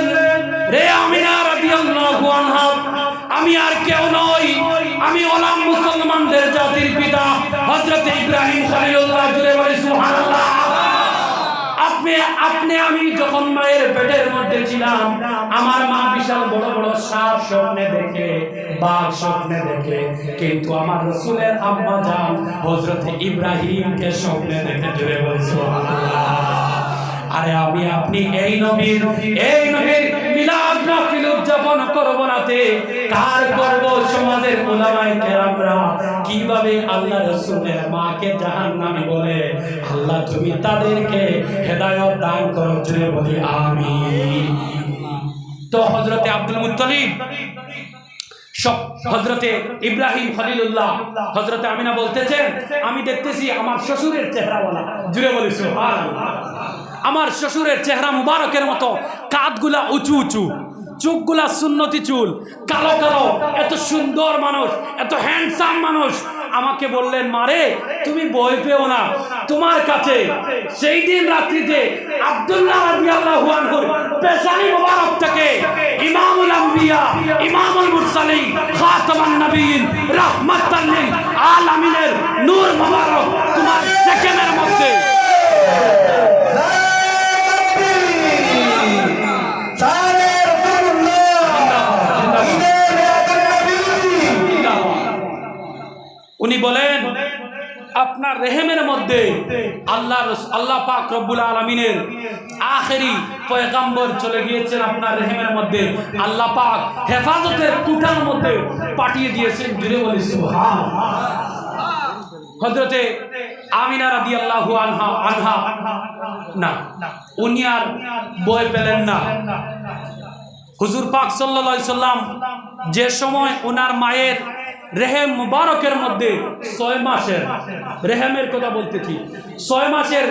রে আমিনা রাদিয়াল্লাহু আনহা, আমি আর কেউ নই, আমি ওলাম মুসলমানদের জাতির পিতা হযরত ইব্রাহিম খলিলুল্লাহ। জুড়ে বলি সুবহানাল্লাহ। আপনি আমি যখন মায়ের পেটের মধ্যে ছিলাম, আমার মা বিশাল বড় বড় সাপ স্বপ্নে দেখে, বাঘ স্বপ্নে দেখে, কিন্তু আমার রাসূলের আম্মা জান হযরত ইব্রাহিমকে স্বপ্নে দেখে। জুড়ে বলি সুবহানাল্লাহ। আরে আমি আপনি এই নবীর মিলাদ মাহফিল উদযাপন করব নাতে কার করব? সমাজের উলামায়ে কেরামরা কিভাবে আল্লাহ রাসূলের মাকে জাহান্নামী বলে, আল্লাহ তুমি তাদেরকে হেদায়েত দান করো। জুড়ে বলি আমিন। তো হযরতে আব্দুল মুত্তালিব, হযরতে ইব্রাহিম খলিলুল্লাহ, হযরতে আমিনা বলতেছেন, আমি দেখতেছি আমার শ্বশুরের চেহারাওয়ালা। জুড়ে বলি সুবহানাল্লাহ। আমার শ্বশুরের চেহারা মুবারকের মতো, কাঁধগুলা উঁচু উঁচু, চোখগুলা সুন্নতি চুল, কালো কালো, এত সুন্দর মানুষ, এত হ্যান্ডসাম মানুষ। আমাকে বললেন, মারে তুমি ভয় পেও না, তোমার কাছে সেই দিন রাত্রিতে আব্দুল্লাহ রাদিয়াল্লাহু আনহুর পেশানি মুবারক থেকে ইমামুল আম্বিয়া, ইমামুল মুরসালিন, খাতামান নবিয়্যিন, রাহমাতাল লিল আলামিনের নূর মুবারক তোমার সেকেন্ডের মধ্যে। উনি বলেন, আপনার রেহেমের মধ্যে আল্লাহ পাক রব্বুল আলামিনের আখেরি পয়গম্বর চলে গিয়েছেন। আপনার রেহেমের মধ্যে আল্লাহ পাক হেফাজতের কুঠার মধ্যে পাঠিয়ে দিয়েছেন। জুড়ে বলি সুবহানাল্লাহ। হযরতে আমিনা রাদিয়াল্লাহু আনহা না, উনি আর ভয় পেলেন না। হুজুর পাক সাল্লাল্লাহু আলাইহি সাল্লাম যে সময় ওনার মায়ের রেহেম মুবারকের মধ্যে 6 মাসের রেহেমের কথা বলতেছি, 6 মাসের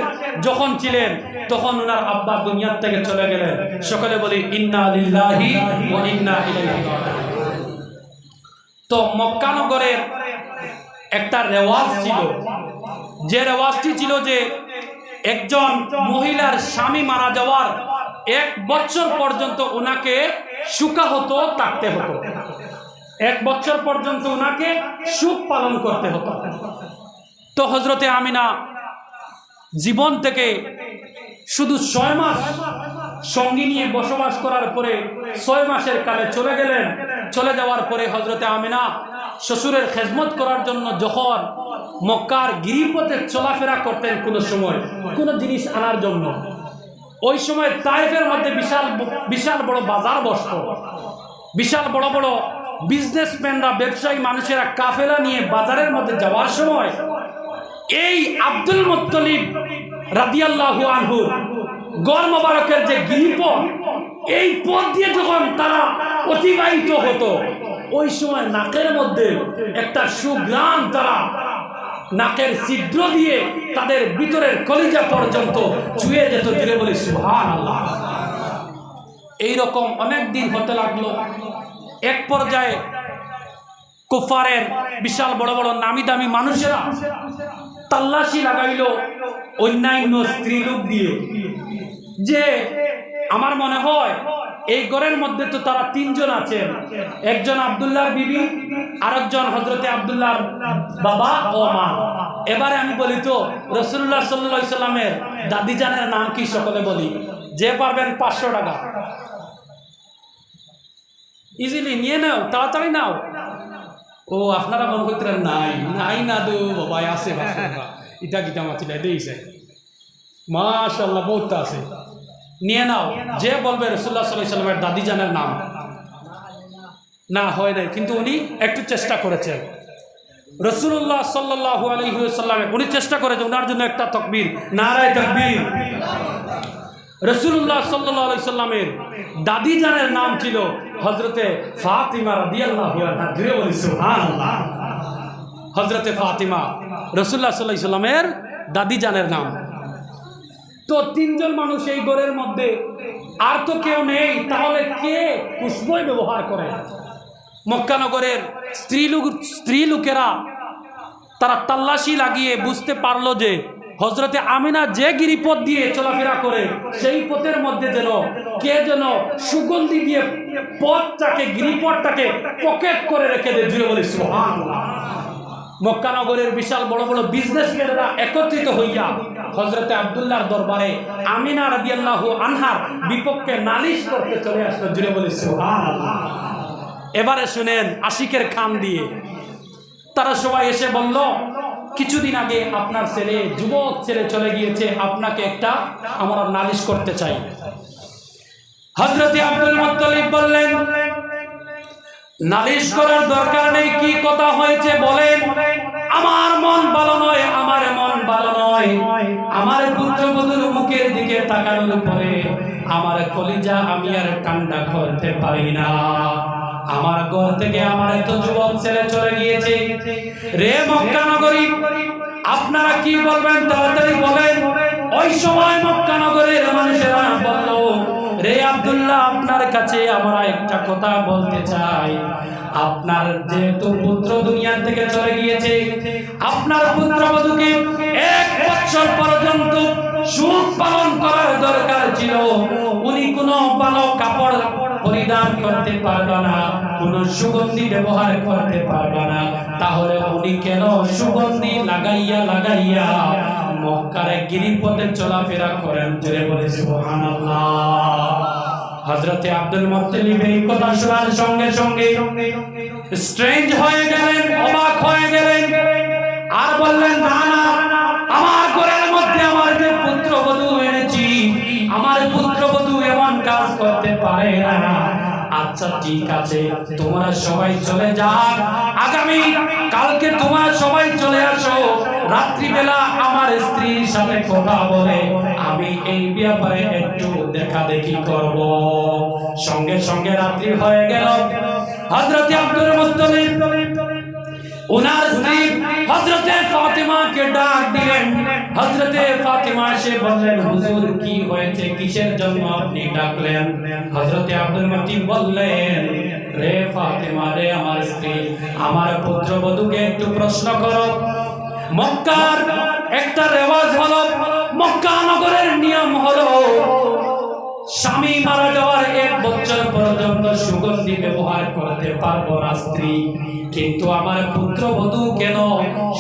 যখন ছিলেন, তখন ওনার আব্বা দুনিয়া থেকে চলে গেলেন। সকলে বলি ইন্না লিল্লাহি ওয়া ইন্না ইলাইহি রাজিউন। তো মক্কা নগরের একটা রেওয়াজ ছিল, যে রেওয়াজটি ছিল যে একজন মহিলার স্বামী মারা যাওয়ার 1 বছর পর্যন্ত ওনাকে শুকা হতো, থাকতে হতো। 1 বছর পর্যন্ত ওনাকে সুখ পালন করতে হতো। তো হযরতে আমিনা জীবন থেকে শুধু 6 মাস সঙ্গী নিয়ে বসবাস করার পরে 6 মাসের কালে চলে গেলেন। চলে যাওয়ার পরে হযরতে আমিনা শ্বশুরের খেদমত করার জন্য যখন মক্কার গিরিপথে চলাফেরা করতেন, কোনো সময় কোনো জিনিস আনার জন্য, ওই সময় তায়েফের মধ্যে বিশাল বিশাল বড় বাজার বসত, বিশাল বড় বড় বিজনেসম্যানরা, ব্যবসায়ী মানুষেরা কাফেলা নিয়ে বাজারের মধ্যে যাওয়ার সময় এই আব্দুল মুত্তালিব রাদিয়াল্লাহু আনহু গড় মোবারকের যে গিরিপথ, এই পথ দিয়ে যখন তারা অতিবাহিত হতো, ওই সময় নাকের মধ্যে একটা সুঘ্রাণ তারা নাকের ছিদ্র দিয়ে তাদের ভিতরের কলিজা পর্যন্ত ছুঁয়ে যেত। জুড়ে বলি সুবহানাল্লাহ। এইরকম অনেক দিন হতে লাগলো। এক পর্যায়ে কুফারের বিশাল বড় বড় নামি দামি মানুষেরা তাল্লাশি লাগাইল অন্যান্য স্ত্রীলোক দিয়ে, যে আমার মনে হয় এই ঘরের মধ্যে তো তারা তিনজন আছেন, একজন আব্দুল্লাহর বিবি, আরেকজন হযরতে আব্দুল্লাহর বাবা ও মা। এবারে আমি বলি তো রাসূলুল্লাহ সাল্লাল্লাহু আলাইহি সাল্লামের দাদি জানের নাম কি? সকলে বলি, যে পারবেন 500 টাকা ইজিলি নিয়ে নাও, তাড়াতাড়ি নাও। ও আপনারা মনে করতেন নাই নাই না দু বাবা আছে, ইটা কিটা মাতিলে দিয়েছে, মাশাআল্লাহ বহুত আছে, নিয়ে নাও। যে বলবে রাসূলুল্লাহ সাল্লাল্লাহু আলাইহি সাল্লামের দাদি জানের নাম না হয় নাই, কিন্তু উনি একটু চেষ্টা করেছেন। রাসূলুল্লাহ সাল্লাল্লাহু আলাইহি ওয়াসাল্লাম উনি চেষ্টা করেছেন, ওনার জন্য একটা তাকবীর, নারায়ে তাকবীর। রাসূলুল্লাহ সাল্লাল্লাহু আলাইহি সাল্লামের দাদি জানের নাম ছিল হযরতে ফাতিমা রাদিয়াল্লাহু আনহা। জুড়ে বলি সুবহানাল্লাহ। হযরতে ফাতিমা রাসূলুল্লাহ সাল্লাল্লাহু আলাইহি সাল্লামের দাদি জানের নাম। তো তিনজন মানুষ এই ঘরের মধ্যে, আর তো কেউ নেই, তাহলে কে পুষ্পই ব্যবহার করে? মক্কা নগরের স্ত্রী লোকেরা তারা তাল্লাশি লাগিয়ে বুঝতে পারলো যে হযরতে আমিনা যে গিরিপথ দিয়ে চলাফেরা করে, সেই পথের মধ্যে কে যেন সুগন্ধি দিয়ে পথটাকে, গিরিপথটাকে পকেট করে রেখে দেয়। জুড়ে বলি সুবহানাল্লাহ। মক্কা নগরের বিশাল বড় বড় বিজনেসম্যানরা একত্রিত হইয়া হযরতে আব্দুল্লাহর দরবারে আমিনা রাদিয়াল্লাহু আনহার বিপক্ষে নালিশ করতে চলে আসলো। জুড়ে বলি সুবহানাল্লাহ। এবারে শুনেন আশিকের খান দিয়ে তারা সবাই এসে বলল, কিছুদিন আগে আপনার ছেলে, যুবক ছেলে চলে গিয়েছে, আপনাকে একটা আমরা নালিশ করতে চাই। হযরতে আব্দুল মুত্তালিব বললেন, নালিশ করার দরকার নেই, কি কথা হয়েছে বলেন। আমার মন ভালো নয়, আমার মন ভালো নয়, আমার পুত্রবধূর মুখের দিকে তাকানোর পরে আমার কলিজা আমি আর ঠান্ডা করতে পারি না। আমার ঘর থেকে আমার এত যুবক ছেলে চলে গিয়েছে। রে মক্কা নগরী, আপনারা কি বলবেন তাড়াতাড়ি বলেন। ওই সময় মক্কা নগরের মানুষেরা বলল, রে আব্দুল্লাহ, আপনার কাছে আমরা একটা কথা বলতে চাই। আপনার যেহেতু পুত্র দুনিয়া থেকে চলে গিয়েছে, আপনার পুত্রবধূকে 1 বছর পর্যন্ত সুখ পালন করার দরকার ছিল। উনি কোনো ভালো কাপড় পরিধান করতে পারবে না, কোনো সুগন্ধি ব্যবহার করতে পারবে না, তাহলে উনি কেন সুগন্ধি লাগাইয়া মক্কার গিরিপথে চলাফেরা করেন? জোরে বলে সুবহানাল্লাহ। হযরতে আব্দুল মুত্তালিব এই কথা শোনার সঙ্গে সঙ্গে স্ট্রেঞ্জ হয়ে গেলেন, অবাক হয়ে গেলেন, আর বললেন, না না, আমার ঘরের মধ্যে আমার যে পুত্রবধূ এনেছি, আমার পুত্রবধূ এমন কাজ করতে পারে না। আচ্ছা ঠিক আছে, তোমরা সবাই চলে যাও, আগামী কালকে তোমরা সবাই চলে আসো, রাত্রিবেলা আমার স্ত্রীর সাথে কথা বলে আমি এই ব্যাপারে একটু দেখা দেখি করব। সঙ্গে সঙ্গে রাত্রি হয়ে গেল। হযরতে আব্দুল মুত্তালিব ওনার স্ত্রী হযরতে ফাতিমাকে ডাক দিলেন। হযরতে ফাতিমা এসে বললেন, হুজুর কি হয়েছে, কিসের জন্য আপনি ডাকলেন? হযরতে আব্দুল মুত্তালিব বললেন, রে ফাতিমা রে আমার স্ত্রী, আমার পুত্রবধূকে একটু প্রশ্ন করো। মক্কার একটা রেওয়াজ হলো, মক্কা নগরের নিয়ম হলো, স্বামী মারা যাওয়ার 1 বছর পর্যন্ত সুগন্ধি ব্যবহার করতে পারবো না স্ত্রী, কিন্তু আমার পুত্রবধূ কেন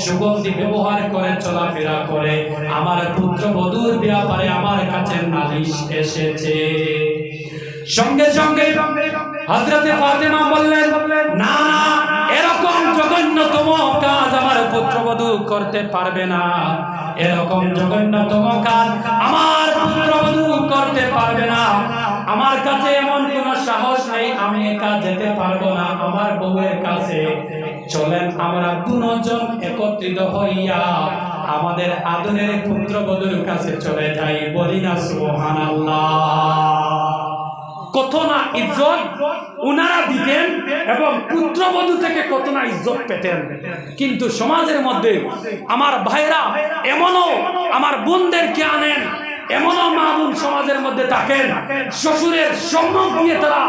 সুগন্ধি ব্যবহার করে চলাফেরা করে? আমার পুত্রবধূর ব্যাপারে আমার কাছে নালিশ এসেছে। সঙ্গে সঙ্গে হযরতে ফাতিমা বললেন, না, এরকম জঘন্যতম কাজ আমার পুত্রবধূ করতে পারবে না, এরকম জঘন্যতম কাজ আমার পুত্রবধূ করতে পারবে না। আমার কাছে এমন কোনো সাহস নেই, আমি একা যেতে পারবো না আমার বউয়ের কাছে। চলেন আমরা দুজন একত্রিত হইয়া আমাদের আদরের পুত্রবধূর কাছে চলে যাই। বলি না সুবহানাল্লাহ। কত না ইজ্জত উনারা দিতেন এবং পুত্রবধূ থেকে কত না ইজ্জত পেতেন। কিন্তু সমাজের মধ্যে আমার ভাইরা এমনও আমার বোনদেরকে আনেন, এমনও মা বোন সমাজের মধ্যে থাকেন, শ্বশুরের সম্মান দিয়ে তারা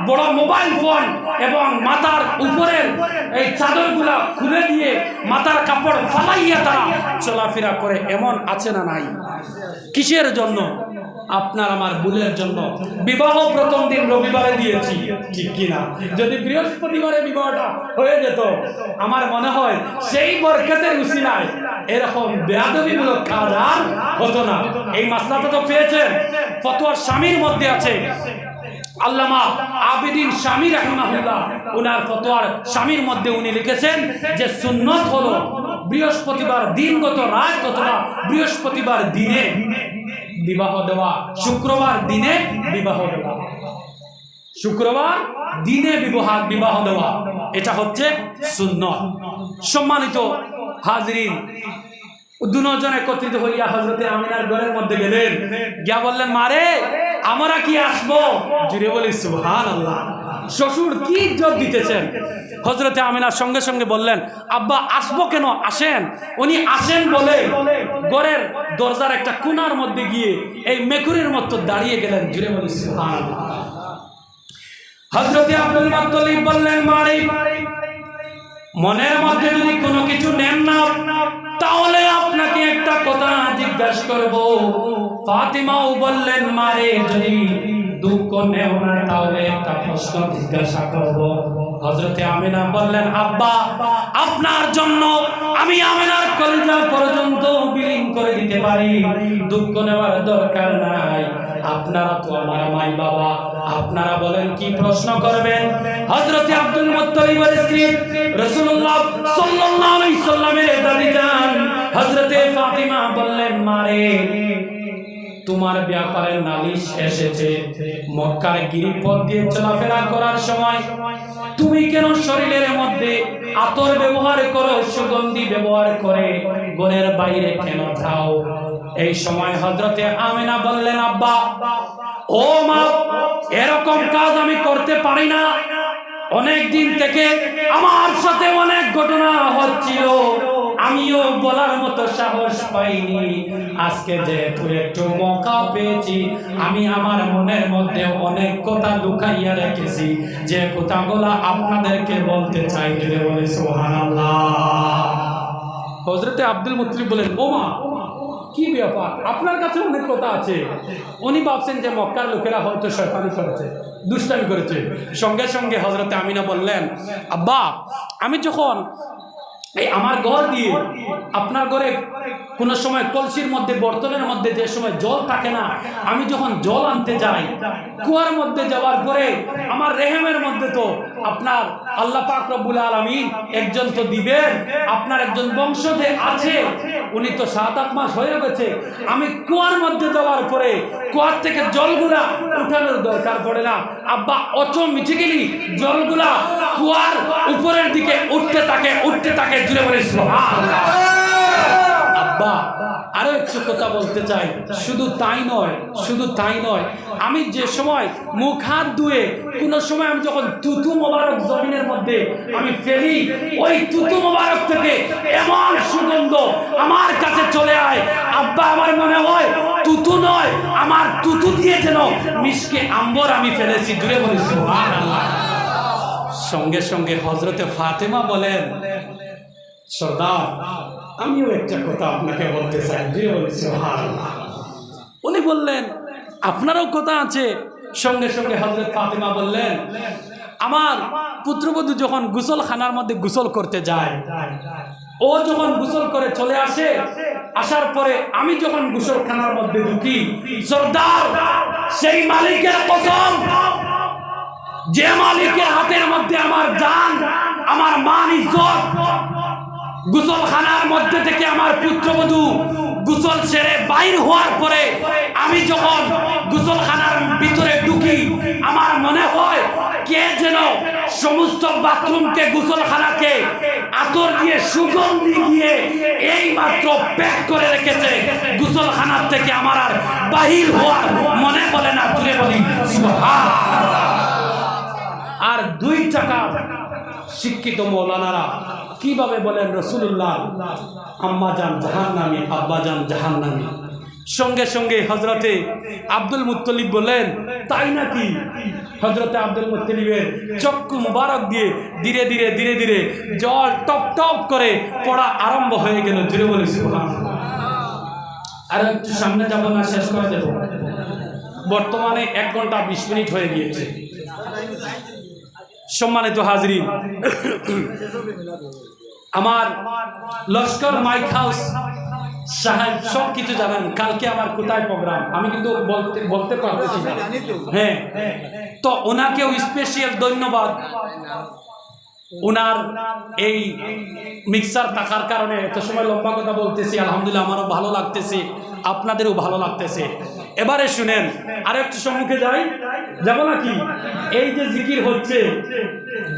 বড় মোবাইল ফোন এবং মাথার উপরের এই চাদরগুলা খুলে দিয়ে মাথার কাপড় ফালাইয়া তারা চলাফেরা করে, এমন আছে না নাই? কিসের জন্য? আপনার আমার ভুলের জন্য। বিবাহ প্রথম দিন রবিবারে দিয়েছি, ঠিক কিনা? যদি বৃহস্পতিবারে বিবাহটা হয়ে যেত, আমার মনে হয় সেই বরকতের উসিলায় এরকম বেয়াদবিমূলক কাজ আর হতো না। এই মাসলাটা তো পেয়েছেন, ফতোয়ার স্বামীর মধ্যে আছে। আল্লামা আবিদিন শামী রাহিমাহুল্লাহ উনার ফতোয়ার স্বামীর মধ্যে উনি লিখেছেন যে সুন্নত হলো বৃহস্পতিবার দিনগত রাত অথবা বৃহস্পতিবার দিনে বিবাহ দেওয়া, শুক্রবার দিনে বিবাহ দেওয়া, শুক্রবার দিনে বিবাহ দেওয়া, এটা হচ্ছে সুন্নত। সম্মানিত হাজরিন, দুজন একত্রিত হইয়া হযরতে আমিনার ঘরের মধ্যে গেলেন, গিয়া বললেন, মারে আমরা কি আসবো? জুড়ে বলি সুবহানাল্লাহ। শ্বশুর কি ইজ্জত দিতেছেন। হযরতে আমিনার সঙ্গে সঙ্গে বললেন, আব্বা আসবো কেন, আসেন। উনি আসেন বলে ঘরের দরজার একটা কোণার মধ্যে গিয়ে এই মেকুরের মতো দাঁড়িয়ে গেলেন। জুড়ে বলি সুবহানাল্লাহ। হযরতে আব্দুল মুত্তালিব বললেন, মারে মনের মধ্যে যদি কোনো কিছু নেন না, তাহলে আপনাকে একটা কথা জিজ্ঞাসা করব। ফাতিমাও বললেন, মারে যদি দুঃখ নেও না তাহলে একটা প্রশ্ন জিজ্ঞাসা করব। হযরতে আমিনা বললেন, আব্বা আপনার জন্য আমি আমিনার কলিজা পর্যন্ত বিলীন করে দিতে পারি, দুঃখ নেওয়ার দরকার নাই। আপনারা তো আমার মাই বাবা, আপনারা বলেন কি প্রশ্ন করবেন? হযরতে আব্দুল মুত্তালিবের স্ত্রী রাসূলুল্লাহ সাল্লাল্লাহু আলাইহি সাল্লামের দাদি জান হযরতে ফাতিমা বললেন, মারে তোমার ব্যাপারে নালিশ এসেছে। মক্কার গিরিপথ দিয়ে চলাফেরা করার সময় তুমি কেন শরীরের মধ্যে আতর ব্যবহার করো, সুগন্ধি ব্যবহার করে ঘরের বাইরে কেন যাও? এই সময় হযরতে আমিনা বললেন, আব্বা ও মা, এরকম কাজ আমি করতে পারি না। অনেক দিন থেকে আমার সাথে অনেক ঘটনা হচ্ছিল, আমিও বলার মতো সাহস পাইনি। আজকে যেহেতু একটু মৌকা পেয়েছি, আমি আমার মনের মধ্যে অনেক কথা লুকাইয়া রেখেছি, যে কথাগুলো আপনাদেরকে বলতে চাই। বলে বলে সুবহানাল্লাহ। হযরতে আব্দুল মুত্তালিব বলেন, ও মা কি ব্যাপার, আপনার কাছে অনেক কথা আছে। উনি ভাবছেন যে মক্কার লোকেরা হয়তো শয়তানি করেছে, দুষ্টামি করেছে। সঙ্গে সঙ্গে হযরতে আমিনা বললেন, আব্বা আমি যখন এই আমার ঘর দিয়ে আপনার ঘরে কোন সময় কলসির মধ্যে বর্তনের মধ্যে যে সময় জল থাকে না, আমি যখন জল আনতে যাই, কুয়ার মধ্যে যাওয়ার পরে আমার রেহেমের মধ্যে তো আপনার আল্লাহ পাক রব্বুল আলামিন একজন তো দিবেন, আপনার একজন বংশধর আছে, উনি তো 7-8 মাস হয়ে গেছে। আমি কুয়ার মধ্যে যাওয়ার পরে কুয়ার থেকে জলগুলা উঠানোর দরকার পড়ে না। আব্বা অটোমেটিক্যালি জলগুলা কুয়ার উপরের দিকে উঠতে থাকে। জুড়ে বলে সুবহানাল্লাহ। আব্বা আরো একটু কথা বলতে চাই, শুধু তাই নয়, আমি যে সময় মুখ হাত ধুয়ে কোন সময় আমি যখন তুতু মোবারক জমিনের মধ্যে আমি ফেলি, ওই তুতু মোবারক থেকে এমন সুগন্ধ আমার কাছে চলে আয়, আব্বা আমার মনে হয় তুতু নয়, আমার তুতু দিয়ে যেন মিশকে আম্বর আমি ফেলেছি। জুড়ে বলি সুবহানাল্লাহ। সঙ্গে সঙ্গে হযরতে ফাতেমা বলেন, সর্দার আমিও একটা কথা আপনাকে বলতে চাই। উনি বললেন, আপনারও কথা আছে? সঙ্গে সঙ্গে হযরত ফাতেমা বললেন, আমার পুত্রবধূ যখন গোসলখানার মধ্যে গোসল করতে যায়, ও যখন গোসল করে চলে আসে, আসার পরে আমি যখন গোসলখানার মধ্যে ঢুকি, সর্দার সেই মালিকের কসম, যে মালিকের হাতের মধ্যে আমার জান, আমার মান ইজ্জত, গোসলখানার মধ্যে থেকে আমার পুত্রবধূ গোসল সেরে বাইর হওয়ার পরে আমি যখন গোসলখানার ভিতরে ঢুকি, আমার মনে হয় কে যেন সমস্ত বাথরুমকে, গোসলখানাকে আতর দিয়ে সুগন্ধি দিয়ে এই মাত্র প্যাক করে রেখেছে। গোসলখানার থেকে আমার আর বাহির হওয়ার মনে বলে না, তুলে বলি সুবহানাল্লাহ। আর 2 টাকা শিক্ষিত মৌলানারা কিভাবে বলেন রাসূলুল্লাহ আম্মা জান জাহান্নামী, আব্বা জান জাহান্নামী। সঙ্গে সঙ্গে হযরতে আব্দুল মুত্তালিব বলেন, তাই নাকি? হযরতে আব্দুল মুত্তালিবের চক্ষু মুবারক দিয়ে ধীরে ধীরে ধীরে ধীরে জল টপ টপ করে পড়া আরম্ভ হয়ে গেল। জুড়ে বলি সুবহানাল্লাহ। আর একটু সামনে যাব না, শেষ করে দেব। বর্তমানে 1 ঘন্টা 20 মিনিট হয়ে গিয়েছে। সম্মানিত হাজরিন, আমার লস্কর মাইক হাউস সাহেব সব কিছু জানেন কালকে আমার কোথায় প্রোগ্রাম, আমি কিন্তু বলতে পারতেছি না। হ্যাঁ, তো ওনাকেও স্পেশাল ধন্যবাদ। ওনার এই মিক্সার থাকার কারণে এত সময় লম্বা কথা বলতেছি, আলহামদুলিল্লাহ আমারও ভালো লাগতেছে, আপনাদেরও ভালো লাগতেছে। এবারে শুনেন, আরেকটু সম্মুখে যাই, যাব নাকি? এই যে জিকির হচ্ছে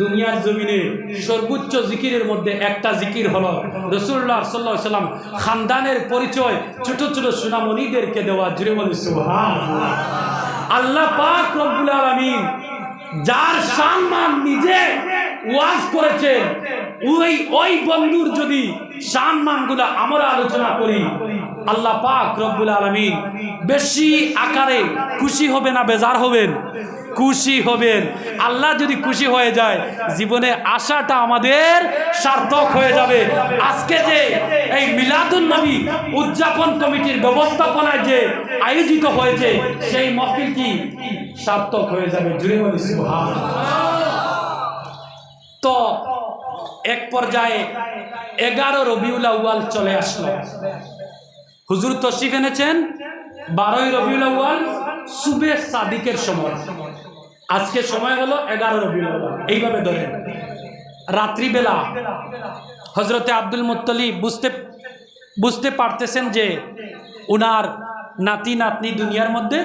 দুনিয়ার জমিনে সর্বোচ্চ জিকিরের মধ্যে একটা জিকির হলো রাসূলুল্লাহ সাল্লাল্লাহু আলাইহি ওয়াসাল্লাম খানদানের পরিচয় ছোট ছোট সোনামণিদেরকে দেওয়া। জুড়ে বলি সুবহানাল্লাহ। আল্লাহ পাক রব্বুল আলামিন যার সম্মান নিজে ওয়াজ করেছেন, ওই বন্ধুর যদি সম্মানগুলো আমরা আলোচনা করি, আল্লাহ পাক রব্বুল আলামিন বেশি আকারে খুশি হবে না বেজার হবেন? খুশি হবেন। আল্লাহ যদি খুশি হয়ে যায়, জীবনে আশাটা আমাদের সার্থক হয়ে যাবে। আজকে যে এই মিলাদুন নবী উদযাপন কমিটির ব্যবস্থাপনায় যে আয়োজিত হয়েছে, সেই মাহফিল কি সার্থক হয়ে যাবে? জুড়ে বলি সুবহানাল্লাহ। তো এক পর্যায়ে 11 রবিউল আউয়াল চলে আসলো। হুজুর তশরিফ এনেছেন 12 রবিউল আউয়াল সুবে সাদিকের সময়। আজকে সময় হলো 11 রবিউল আউয়াল। এইভাবে ধরেন, রাত্রিবেলা হযরতে আব্দুল মুত্তালিব বুঝতে পারতেছেন যে ওনার নাতি নাতনি দুনিয়ার মধ্যে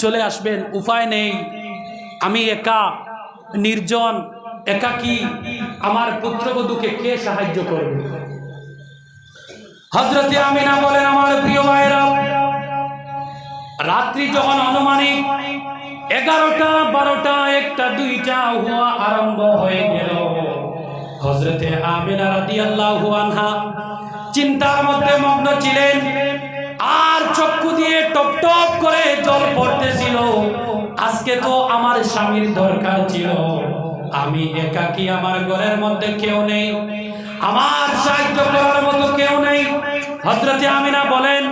চলে আসবেন, উপায় নেই, আমি একা নির্জন একাকী, আমার পুত্রবধূকে কে সাহায্য করবে? হযরতে আমিনা বলেন, আমার প্রিয় ভাইরা, রাত্রি যখন অনুমানিক 11টা 12টা 1টা 2টা হওয়া আরম্ভ হয়ে গেল, হযরতে আমিনা রাদিয়াল্লাহু আনহা চিন্তার মধ্যে মগ্ন ছিলেন। আর চক্ষু দিয়ে টপ টপ করে জল পড়তেছিল। আজকে তো আমার স্বামীর দরকার ছিল, আমি একাকী, আমার ঘরের মধ্যে কেউ নেই, আমার সাহায্য করার মতো কেউ নেই। হযরতে আমিনা বলেন,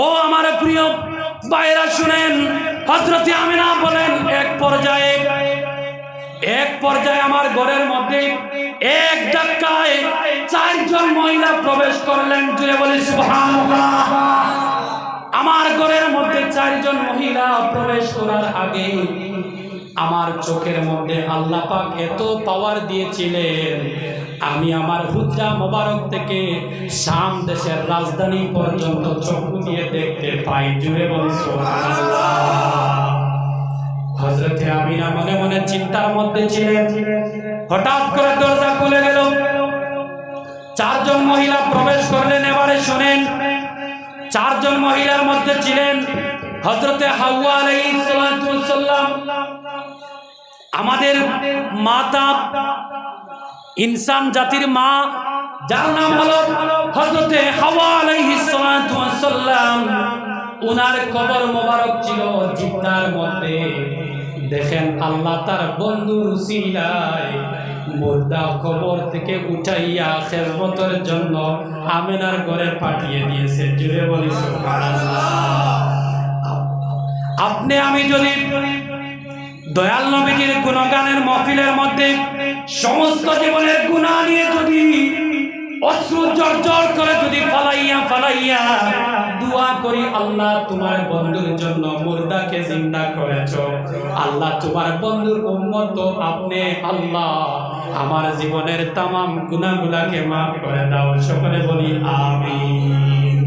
ও আমার প্রিয় ভাইরা শুনেন, হযরতে আমিনা বলেন, এক পর্যায়ে আমার ঘরের মধ্যে এক ধাক্কায় 4 জন মহিলা প্রবেশ করলেন। জুড়ে বলি সুবহানাল্লাহ। আমার ঘরের মধ্যে 4 জন মহিলা প্রবেশ করার আগে আমার চোখের মধ্যে আল্লাহ পাক এত পাওয়ার দিয়েছিলেন, আমি আমার হুজরা মোবারক থেকে শাম দেশের রাজধানী পর্যন্ত চক্ষু দিয়ে দেখতে পাই। জুড়ে বলি সুবহানাল্লাহ। হযরতে আমিনা মনে মনে চিন্তার মধ্যে ছিলেন। হঠাৎ করে দরজা খুলে গেল, 4 জন মহিলা প্রবেশ করলেন। এবারে শুনেন, 4 জন মহিলার মধ্যে ছিলেন হযরতে হাওয়া আলাইহিস সালাতু ওয়াস সালাম, আমাদের মাতা, ইনসান জাতির মা, যার নাম হলো হযরতে হাওয়া আলাইহিস সালাতু ওয়াস সালাম। ওনার কবর মোবারক ছিল জিদ্দার মধ্যে। দেখেন আল্লাহ তার বন্ধুর উসিলায় মুর্দা কবর থেকে উঠাইয়া খেদমতের জন্য আমিনার ঘরে পাঠিয়ে দিয়েছে। জুড়ে বলি সুবহানাল্লাহ। আপনি আমি যদি দয়াল নবীর গুণগানের মাহফিলের মধ্যে সমস্ত জীবনের গুনাহ নিয়ে যদি অশ্রু জর্জর করে যদি ফালাইয়া দোয়া করি, আল্লাহ তোমার বন্ধুর জন্য মুর্দাকে জিন্দা করেছো। আল্লাহ তোমার বন্ধুর উম্মত তো আপনি, আল্লাহ আমার জীবনের তামাম গুনাহগুলোকে মাফ করে দাও। সকলে বলি আমিন।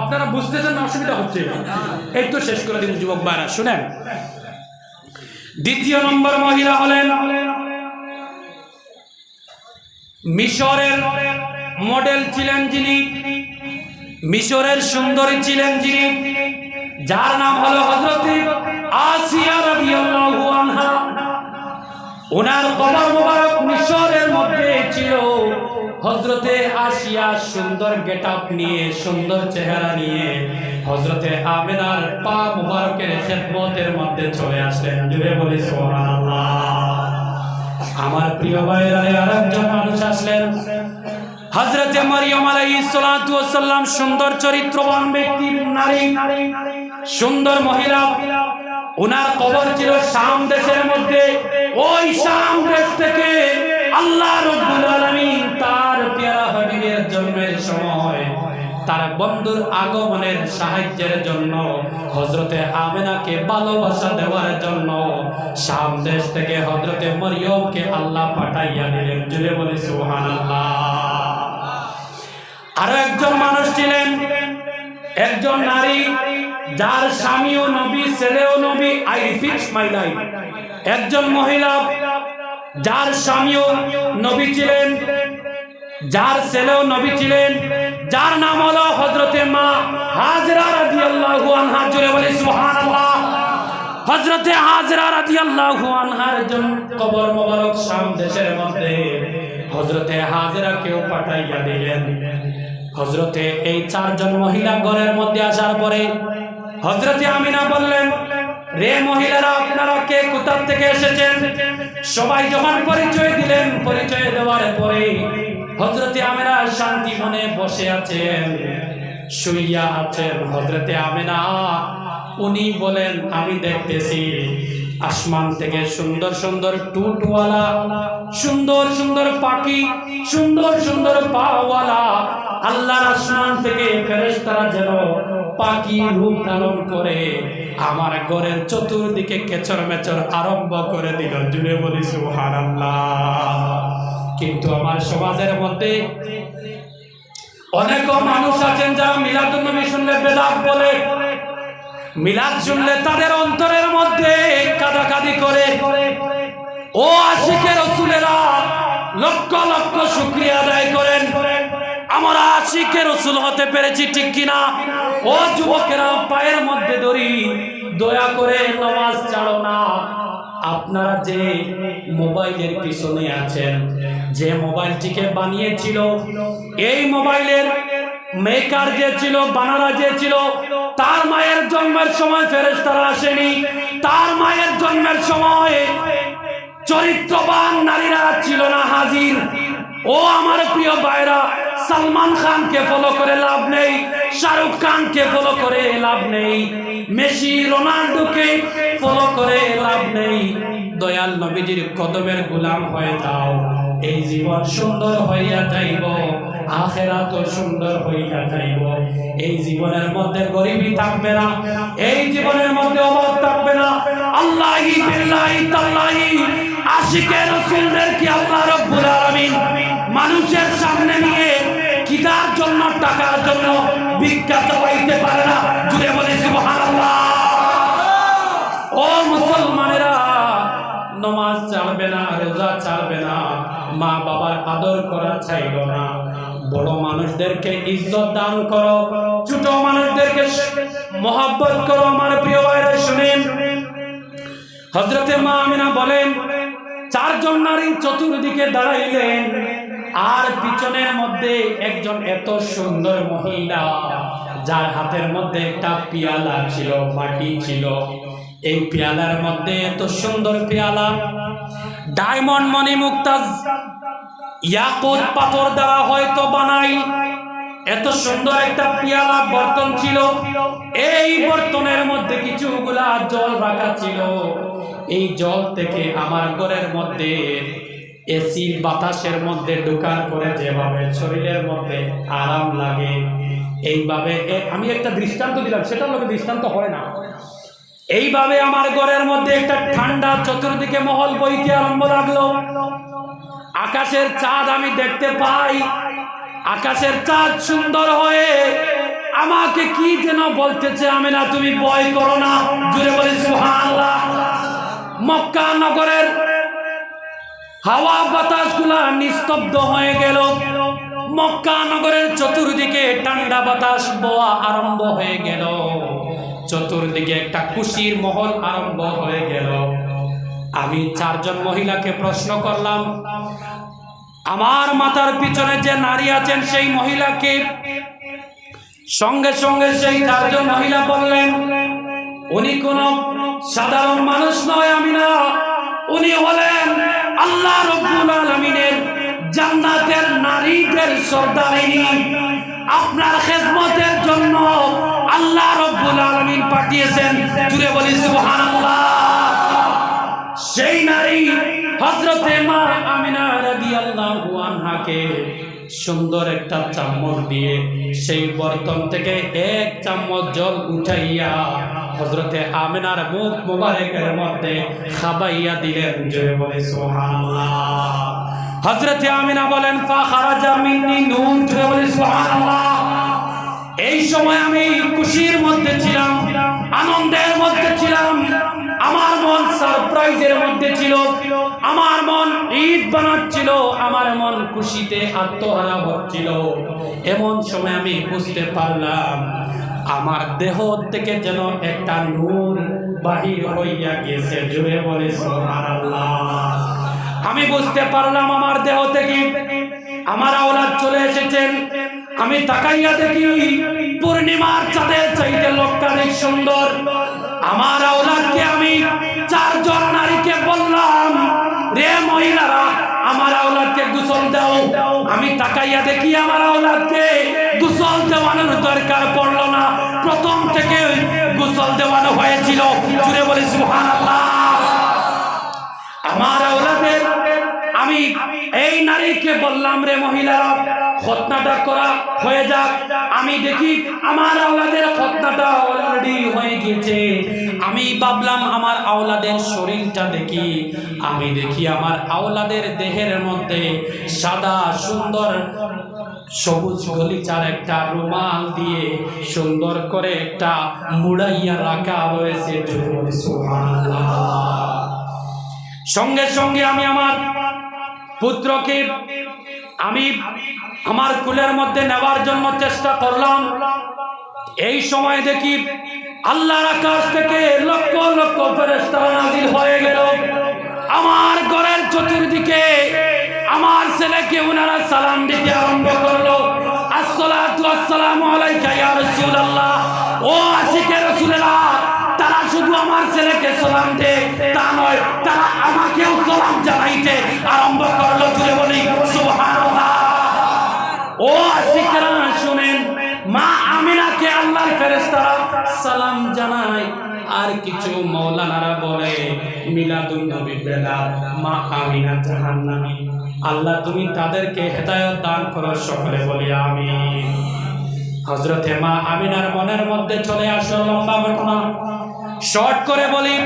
আপনারা বুঝতেছেন না? অসুবিধা হচ্ছে? এই তো শেষ করে দিন যুবক ভাইরা, শুনেন। দ্বিতীয় নম্বর মহিলা হলেন মিশরের মডেল ছিলেন যিনি, মিশরের সুন্দরী ছিলেন যিনি, যার নাম হলো হযরত আসিয়া রাদিয়াল্লাহু আনহা। ওনার কবর মোবারক মিশরের মধ্যে ছিল। হযরতে আসিয়া সুন্দর গেটআপ নিয়ে, সুন্দর চেহারা নিয়ে হযরতে আমিনার পা মোবারকের খেদমতের মধ্যে চলে আসলেন। জুড়ে বলি সুবহানাল্লাহ। আমার প্রিয় ভাইরা, আরেকজন মানুষ আসলেন, হযরতে মারিয়াম আলাইহিস সালাতু ওয়াস সালাম, সুন্দর চরিত্রবান ব্যক্তি, নারী, সুন্দর মহিলা। ওনার কবর ছিল শাম দেশের মধ্যে। ওই শাম দেশ থেকে আল্লাহ রাব্বুল আলামিন তার প্যারা হাবিবের জন্মের সময় তার বন্ধুর আগমনের সাহায্যের জন্য হযরতে আমিনাকে ভালোবাসা দেওয়ার জন্য শাম দেশ থেকে হযরতে মরিয়মকে আল্লাহ পাঠাইয়া দিলেন। জুড়ে বলি সুবহানাল্লাহ। আরো একজন মানুষ ছিলেন, একজন নারী, যার স্বামীও নবী, ছেলেও নবী। I repeat my life. একজন মহিলা যার স্বামীও নবী ছিলেন, যার ছেলেও নবী ছিলেন, যার নাম হলো হযরতে মা হাজরা রাদিয়াল্লাহু আনহা। জুড়ে বলি সুবহানাল্লাহ। হযরতে হাজরা রাদিয়াল্লাহু আনহার জন্য কবর মোবারক শাম দেশের মধ্যে হযরতে হাজরাকেও পাঠাইয়া দিলেন। হযরতে এই চারজন মহিলা ঘরের মধ্যে আসার পরে হযরতে আমিনা বললেন, রে মহিলারা, আপনারা কে, কোথা থেকে এসেছেন? সবাই যখন পরিচয় দিলেন, পরিচয় দেওয়ার পরে হযরতে আমিনা শান্তি মনে বসে আছেন, শুইয়া আছেন। হযরতে আমিনা উনি বলেন, আমি দেখতেছি আসমান থেকে সুন্দর সুন্দর টুটওয়ালা, সুন্দর সুন্দর পাখি, সুন্দর সুন্দর পাওয়ালা আল্লাহর আসমান থেকে ফেরেশতারা যেন পাখি রূপ ধারণ করে আমার ঘরের চতুর্দিকে কেচর মেচর আরম্ভ করে দিল। জুড়ে বলি সুবহানাল্লাহ। কিন্তু আমার সমাজের মধ্যে অনেক মানুষ আছেন যারা মিলাদুন নবী শুনলে বেদাত বলে, মিলাদ শুনলে তাদের অন্তরের মধ্যে কাঁদাকাঁদি করে। ও আশিকে রাসূলেরা, লক্ষ লক্ষ শুকরিয়া আদায় করেন, আমরা আশিকে রাসূল হতে পেরেছি, ঠিক কিনা? ও যুবকেরা, পায়ের মধ্যে ধরি, দয়া করে নামাজ ছাড়ো না। আপনারা যে মোবাইলের পিছনে আছেন, যে মোবাইলটিকে বানিয়েছিল, এই মোবাইলের মেকার যে ছিল, বানারা যে ছিল, তার মায়ের জন্মের সময় ফেরেশতারা আসেনি। তার মায়ের জন্মের সময় চরিত্রবান নারীরা ছিল না হাজির। ও আমার প্রিয় ভাইরা, সালমান খানকে ফলো করে লাভ নেই, শাহরুখ খানকে ফলো করে লাভ নেই, মেসি রোনাল্ডোকে ফলো করে লাভ নেই। দয়াল নবীজির কদমের গোলাম হয়ে যাও, এই জীবন সুন্দর হইয়া যাইব, আখিরাত সুন্দর হইয়া যাইব। এই জীবনের মধ্যে গরিবী থাকবে না, এই জীবনের মধ্যে অভাব থাকবে না। আল্লাহি বিল্লাহি তাল্লাহি আশিকে রাসূলদেরকে আল্লাহ রাব্বুল আলামিন মানুষের সামনে নিয়ে কিতার জন্য, টাকার জন্য ভিক্ষা চাইতে পারে না। জুড়ে বলি সুবহানাল্লাহ। ও মুসলমানেরা, নামাজ ছাড়বে না, রোজা ছাড়বে না, মা বাবার আদর করা চাইল না, বড় মানুষদেরকে ইজ্জত দান করো, ছোট মানুষদেরকে মহব্বত করো। আমার প্রিয় ভাইরা শুনেন, হযরতে মা আমিনা বলেন, চারজন নারী চতুর্দিকে দাঁড়াইলেন, আর পিছনের মধ্যে একজন এত সুন্দর মহিলা, যার হাতের মধ্যে একটা পেয়ালা ছিল, বাটি ছিল। এই পেয়ালার মধ্যে, এত সুন্দর পেয়ালা, ডায়মন্ড, মণি, মুক্তা, ইয়াকুত পাথর দ্বারা হয়তো বানাই, এত সুন্দর একটা পেয়ালা বর্তন ছিল। এই বর্তনের মধ্যে কিছুগুলা জল রাখা ছিল। এই জল থেকে আমার ঘরের মধ্যে এসি বাতাসের মধ্যে ঢোকার পরে যেভাবে শরীরের মধ্যে আরাম লাগে, এইভাবে আমি একটা দৃষ্টান্ত দিলাম, সেটার লোকে দৃষ্টান্ত হয় না। এইভাবে আমার ঘরের মধ্যে একটা ঠান্ডা চতুর্দিকে মহল বইতে আরম্ভ লাগলো। আকাশের চাঁদ আমি দেখতে পাই। আকাশের চাঁদ সুন্দর হয়ে আমাকে কি যেন বলতেছে, আমিনা তুমি ভয় করো না, জুড়ে বলি সুবহানাল্লাহ। মক্কা নগরের হাওয়া বাতাসগুলা নিস্তব্ধ হয়ে গেল। মক্কা নগরের চতুর্দিকে ঠান্ডা বাতাস বওয়া আরম্ভ হয়ে গেল। চতুর্দিকে একটা খুশির মহল আরম্ভ হয়ে গেল। আমি চারজন মহিলাকে প্রশ্ন করলাম, আমার মাথার পিছনে যে নারী আছেন সেই মহিলাকে? সঙ্গে সঙ্গে সেই চারজন মহিলা বললেন, উনি কোন সাধারণ মানুষ নয় আমিনা, উনি হলেন আল্লাহ রাব্বুল আলামিনের জান্নাতের নারীদের সর্দারিনী। আপনার খেদমতের জন্য আল্লাহ রাব্বুল আলামিন পাঠিয়েছেন, জুড়ে বলি সুবহানাল্লাহ। সেই নারী হযরতে মা আমিনা রাদিয়াল্লাহু আনহাকে সুন্দর একটা চামচ দিয়ে সেই বর্তন থেকে এক চামচ জল উঠাইয়া হযরতে আমিনার মুখ মোবারকের মধ্যে খাবাইয়া দিলেন, জোরে বলে সুবহানাল্লাহ। হযরতে আমিনা বলেন, ফাখারাজা মিন্নি নূর, জোরে বলে সুবহানাল্লাহ। এই সময় আমি খুশির মধ্যে ছিলাম, আনন্দের মধ্যে ছিলাম, আমার মন সারপ্রাইজের মধ্যে ছিল, আমার মন ঈদ বানাচ্ছিল, আমার মন খুশিতে আত্মহারা হচ্ছিল। এমন সময় আমি বুঝতে পারলাম আমার দেহ থেকে যেন একটা নূর বাহির হইয়া গেছে, জুড়ে বলে সুবহানাল্লাহ। আমি বুঝতে পারলাম আমার দেহ থেকে আমার আওলাদ চলে এসেছেন। আমি তাকাইয়া দেখি পূর্ণিমার চাঁদের চাইতে লক্ষাধিক সুন্দর আমার আওলাদকে। আমি চারজন নারীকে বললাম, রে মহিলারা, আমার আওলাদকে গোসল দাও। আমি তাকাইয়া দেখি আমার আওলাদকে গোসল দেওয়ানোর দরকার পড়লো না, প্রথম থেকে গোসল দেওয়ানো হয়েছিল, জুড়ে বলি সুবহানাল্লাহ। আমার আওলাদের আমি এই নারীকে বললাম, রে মহিলারা, খতনাটা করা হয়ে যাক। আমি দেখি আমার আওলাদের খতনাটা অলরেডি হয়ে গেছে। আমি ভাবলাম আমার আওলাদের শরীরটা দেখি। আমি দেখি আমার আওলাদের দেহের মধ্যে সাদা সুন্দর সবুজ গলিচার একটা রুমাল দিয়ে সুন্দর করে একটা মুড়াইয়া রাখা রয়েছে, সুবহানাল্লাহ। সঙ্গে সঙ্গে আমি আমার পুত্রকে আমি আমার কুলের মধ্যে নেওয়ার জন্য চেষ্টা করলাম। এই সময় দেখি আল্লাহর আকাশ থেকে লক্ষ লক্ষ ফেরেশতারা নাযিল হয়ে গেল। আমার ঘরের চতুর্দিকে আমার ছেলেকে ওনারা সালাম দিতে আরম্ভ করলো, আসসালাতু আসসালামু আলাইকা ইয়া রাসূলুল্লাহ। ও আশিকে রাসূলুল্লাহ, তারা শুধু আমার ছেলেকে সালাম দেয় তা নয়, তারা আমাকেও সালাম জানাইতে আরম্ভ করলো, জুড়ে বলি সুবহানাল্লাহ। ও আশিকরা শুনেন, মা আমিনাকে আল্লাহর ফেরেশতারা সালাম জানায়। আর কিছু মাওলানারা বলে মিলাদুন নবী বেলা মা আমিনা জাহান্নামী। আল্লাহ তুমি তাদেরকে হেদায়েত দান করো, সকলে বলি আমিন। হযরতে মা আমিনার মনের মধ্যে চলে আসলো লম্বা ঘটনা। শর্ট করে বলি,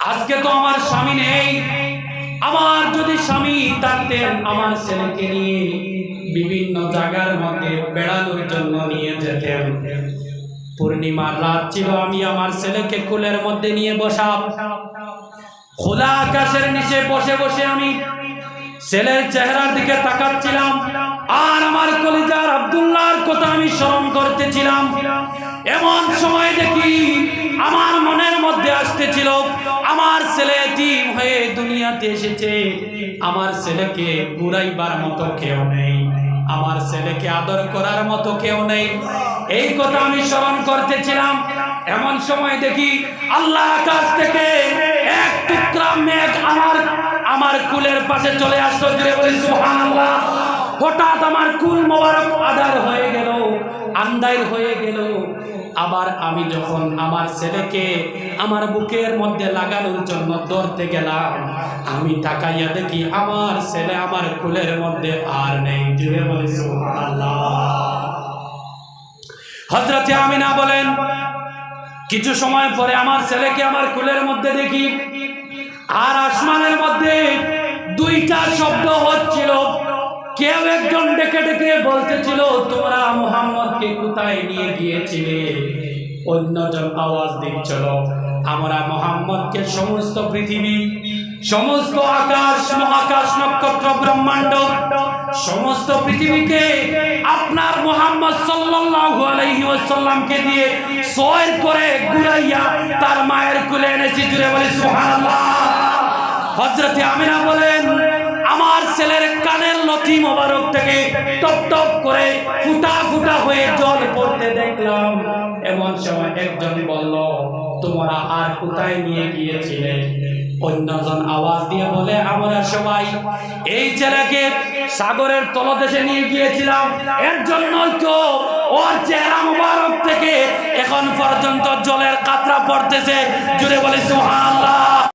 আজকে তো আমার স্বামী নেই। আমার যদি স্বামী থাকতেন, আমার ছেলেকে নিয়ে বিভিন্ন জায়গার মধ্যে বেড়ানোর জন্য নিয়ে যেতেন। পূর্ণিমার রাত ছিল, আমি আমার ছেলেকে কোলের মধ্যে নিয়ে বসা, খোলা আকাশের নিচে বসে বসে আমি ছেলের চেহারার দিকে তাকাচ্ছিলাম। আর আমার কলিজার আব্দুল্লাহর কথা আমি স্মরণ করতেছিলাম। এমন সময় দেখি আমার মনের মধ্যে আসতেছিল, আমার ছেলে এতিম হয়ে দুনিয়াতে এসেছে, আমার ছেলেকে ঘুরাইবার মতো কেউ নেই, আমার ছেলেকে আদর করার মতো কেউ নেই। এই কথা আমি স্মরণ করতেছিলাম। এমন সময় দেখি আল্লাহ আকাশ থেকে এক টুকরা মেঘ আমার কুলের পাশে চলে আসলো, জুড়ে বলি সুবহানাল্লাহ। হঠাৎ আমার কুল মোবারক আদার হয়ে গেল, আন্দাইর হয়ে গেল। আবার আমি যখন আমার ছেলেকে আমার বুকের মধ্যে লাগানোর জন্য ধরতে গেলাম, আমি তাকাইয়া দেখি আমার ছেলে আমার কুলের মধ্যে আর নেই, জুড়ে বলি সুবহানাল্লাহ। হযরতে আমিনা বলেন, কিছু সময় পরে আমার ছেলেকে আমার কোলের মধ্যে দেখি, আর আসমানের মধ্যে দুইটা শব্দ হচ্ছিল। কেউ একজন ডেকে ডেকে বলতেছিল, তোমরা মুহাম্মদকে কোথায় নিয়ে গিয়েছিলে? অন্যজন আওয়াজ দিচ্ছিল, আমরা মুহাম্মদকে সমস্ত পৃথিবী, সমস্ত আকাশ মহাকাশ নক্ষত্র ব্রহ্মাণ্ড সমস্ত পৃথিবীকে আপনার মুহাম্মদ সাল্লাল্লাহু আলাইহি ওয়াসাল্লামকে দিয়ে সওয়ার করে ঘুরাইয়া তার মায়ের কোলে এনেছি। জুড়ে বলি সুবহানাল্লাহ। হযরতে আমিনা বলেন, আমার ছেলের কানের লতি মোবারক থেকে টপ টপ করে ফুটা ফুটা হয়ে জল পড়তে দেখলাম। এমন সময় একজন বলল, তোমরা আর কোথায় নিয়ে গিয়েছিলে? অন্যজন আওয়াজ দিয়ে বলে, আমরা সবাই এই ছেলেকে সাগরের তলদেশে নিয়ে গিয়েছিলাম, এর জন্যই তো ওর চেহারা মোবারক থেকে এখন পর্যন্ত জলের কাতরা পড়তেছে। জুড়ে বলি সুবহানাল্লাহ।